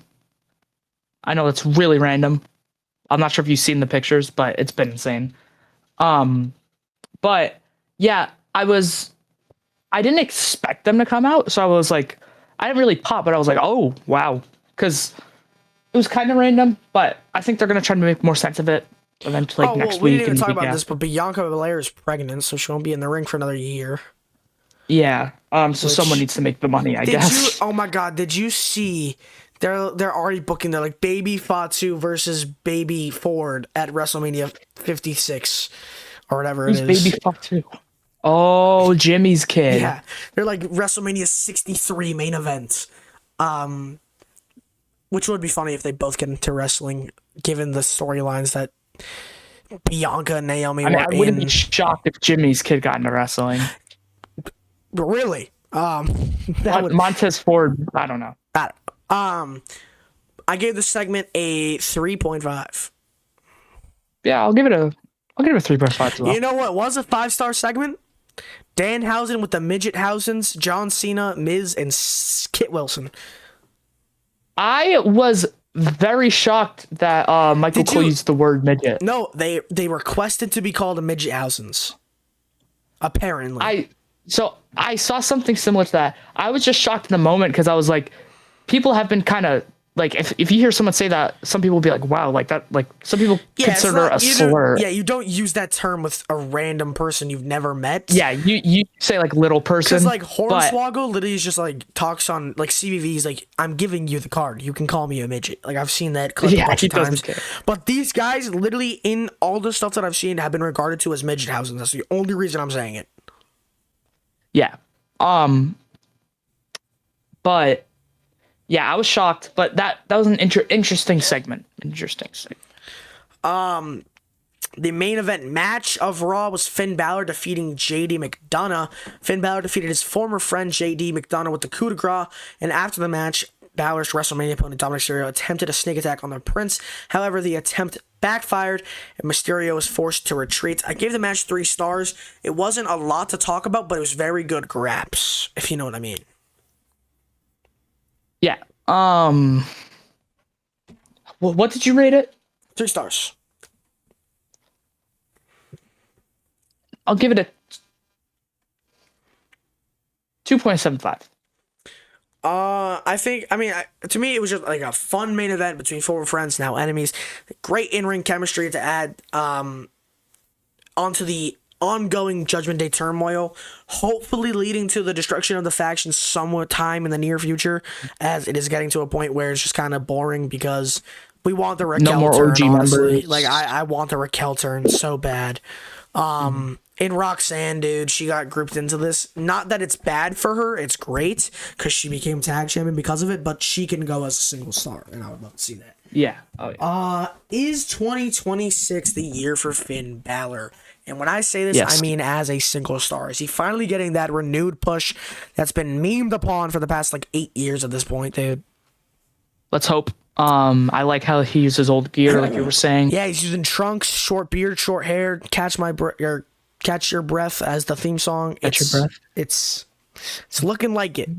I know it's really random. I'm not sure if you've seen the pictures, but it's been insane. But yeah, I didn't expect them to come out, so I was like, I didn't really pop, but I was like, oh wow, because it was kind of random. But I think they're gonna try to make more sense of it eventually next week. We didn't even talk about this, but Bianca Belair is pregnant, so she won't be in the ring for another year. Yeah. So someone needs to make the money, I guess. Oh my God, did you see? They're already booking. They're like Baby Fatu versus Baby Ford at WrestleMania 56 or whatever it is. Baby Fatu? Oh, Jimmy's kid. Yeah, they're like WrestleMania 63 main event. Which would be funny if they both get into wrestling, given the storylines that Bianca and Naomi were in. I wouldn't be shocked if Jimmy's kid got into wrestling. Really? Montez Ford, I don't know. I gave this segment a 3.5. Yeah, I'll give it a 3.5 as well. You know what was a 5-star segment? Danhausen with the Midget Housens, John Cena, Miz, and Kit Wilson. I was very shocked that Michael Cole used the word midget. No, they requested to be called a Midget Housens. Apparently. I saw something similar to that. I was just shocked in the moment because I was like, people have been kind of like if you hear someone say that, some people will be like, wow, like that, like some people Yeah, it's consider not, a slur. yeah, you don't use that term with a random person you've never met. Yeah, you say like little person, Because like but Hornswoggle literally is just like talks on like CVV's like, I'm giving you the card. You can call me a midget. Like I've seen that clip a yeah, bunch he of times. doesn't care. But these guys literally in all the stuff that I've seen have been regarded to as midget housing. That's the only reason I'm saying it. Yeah. But yeah, I was shocked, but that was an interesting segment. Interesting segment. The main event match of Raw was Finn Balor defeating JD McDonough. Finn Balor defeated his former friend JD McDonough with the coup de grace, and after the match, Balor's WrestleMania opponent Dominic Mysterio attempted a sneak attack on the Prince. However, the attempt backfired, and Mysterio was forced to retreat. I gave the match 3 stars. It wasn't a lot to talk about, but it was very good graps, if you know what I mean. Yeah. What did you rate it? 3 stars. I'll give it a 2.75. To me, it was just like a fun main event between former friends, now enemies. Great in-ring chemistry to add onto the ongoing Judgment Day turmoil, hopefully leading to the destruction of the faction somewhat time in the near future, as it is getting to a point where it's just kind of boring because we want the Raquel No more turn, OG honestly. members. Like, I want the Raquel turn so bad. And Roxanne, dude, she got grouped into this. Not that it's bad for her, it's great because she became tag champion because of it, but she can go as a single star, and I would love to see that. Yeah. Oh yeah. Is 2026 the year for Finn Balor? And when I say this, Yes. I mean as a single star. Is he finally getting that renewed push that's been memed upon for the past like 8 years at this point, dude? Let's hope. I like how he uses old gear, like you were saying. Yeah, he's using trunks, short beard, short hair. Catch your breath as the theme song. Catch your breath. It's looking like it.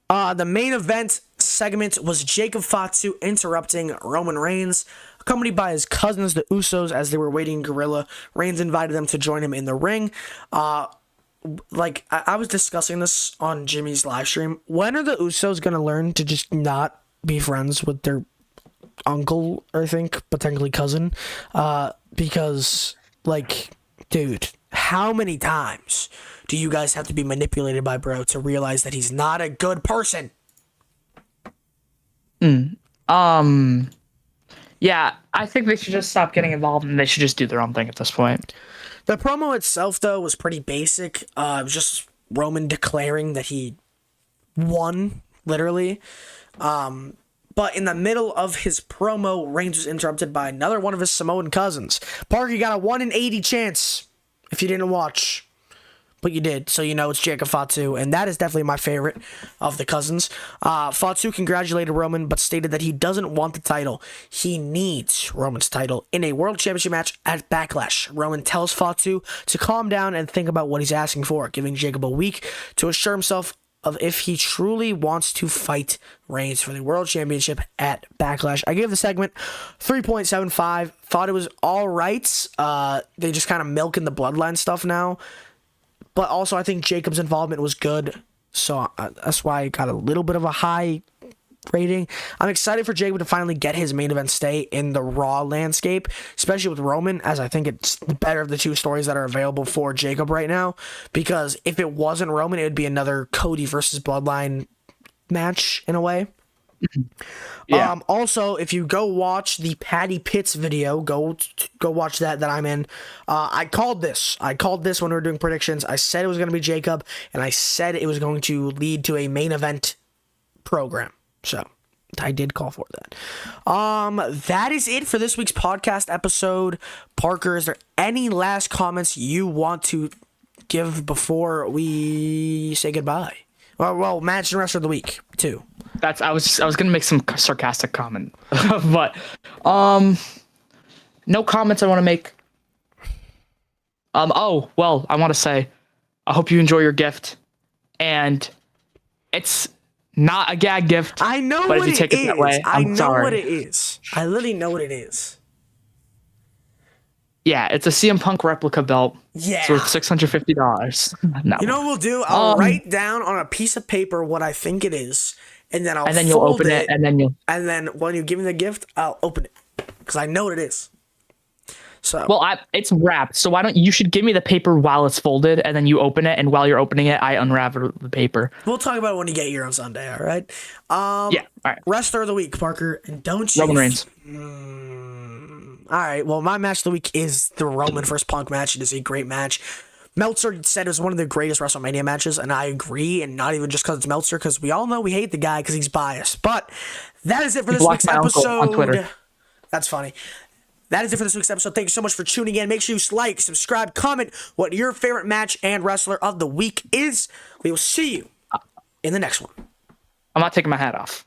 The main event segment was Jacob Fatu interrupting Roman Reigns, accompanied by his cousins, the Usos, as they were waiting Gorilla. Reigns invited them to join him in the ring. I was discussing this on Jimmy's live stream. When are the Usos gonna learn to just not be friends with their uncle, or I think potentially cousin? Because like, dude, how many times do you guys have to be manipulated by bro to realize that he's not a good person? Yeah, I think they should just stop getting involved and they should just do their own thing at this point. The promo itself, though, was pretty basic. It was just Roman declaring that he won, literally. But in the middle of his promo, Reigns was interrupted by another one of his Samoan cousins. Parker got a 1 in 80 chance if you didn't watch. But you did, so you know it's Jacob Fatu, and that is definitely my favorite of the cousins. Fatu congratulated Roman, but stated that he doesn't want the title. He needs Roman's title in a World Championship match at Backlash. Roman tells Fatu to calm down and think about what he's asking for, giving Jacob a week to assure himself of if he truly wants to fight Reigns for the World Championship at Backlash. I gave the segment 3.75. Thought it was all right. They just kind of milking the bloodline stuff now. But also, I think Jacob's involvement was good, so that's why I got a little bit of a high rating. I'm excited for Jacob to finally get his main event stay in the Raw landscape, especially with Roman, as I think it's the better of the two stories that are available for Jacob right now. Because if it wasn't Roman, it would be another Cody versus Bloodline match in a way. Yeah. Also, if you go watch the Patty Pitts video, go watch that I'm in. I called this when we were doing predictions. I said it was going to be Jacob, and I said it was going to lead to a main event program. So I did call for that. That is it for this week's podcast episode. Parker, is there any last comments you want to give before we say goodbye? Well, match the rest of the week too. I was gonna make some sarcastic comment, but no comments I want to make. Oh well, I want to say, I hope you enjoy your gift, and it's not a gag gift. I know but what if you take it it that is. way, I I'm know sorry. what it is. I literally know what it is. Yeah, it's a CM Punk replica belt. Yeah. It's worth $650. No. You know what we'll do? I'll write down on a piece of paper what I think it is, and then I'll and then you'll fold open it, and then you'll. and then when you give me the gift, I'll open it because I know what it is. So Well, it's wrapped, so why don't you should give me the paper while it's folded, and then you open it, and while you're opening it, I unravel the paper. we'll talk about it when you get here on Sunday. All right. Yeah. All right. Wrestler of the week, Parker, and don't you? Roman Reigns. All right. Well, my match of the week is the Roman versus Punk match. It is a great match. Meltzer said it was one of the greatest WrestleMania matches, and I agree, and not even just because it's Meltzer, because we all know we hate the guy because he's biased. But that is it for this week's my uncle episode. on Twitter. That's funny. That is it for this week's episode. Thank you so much for tuning in. Make sure you like, subscribe, comment what your favorite match and wrestler of the week is. We will see you in the next one. I'm not taking my hat off.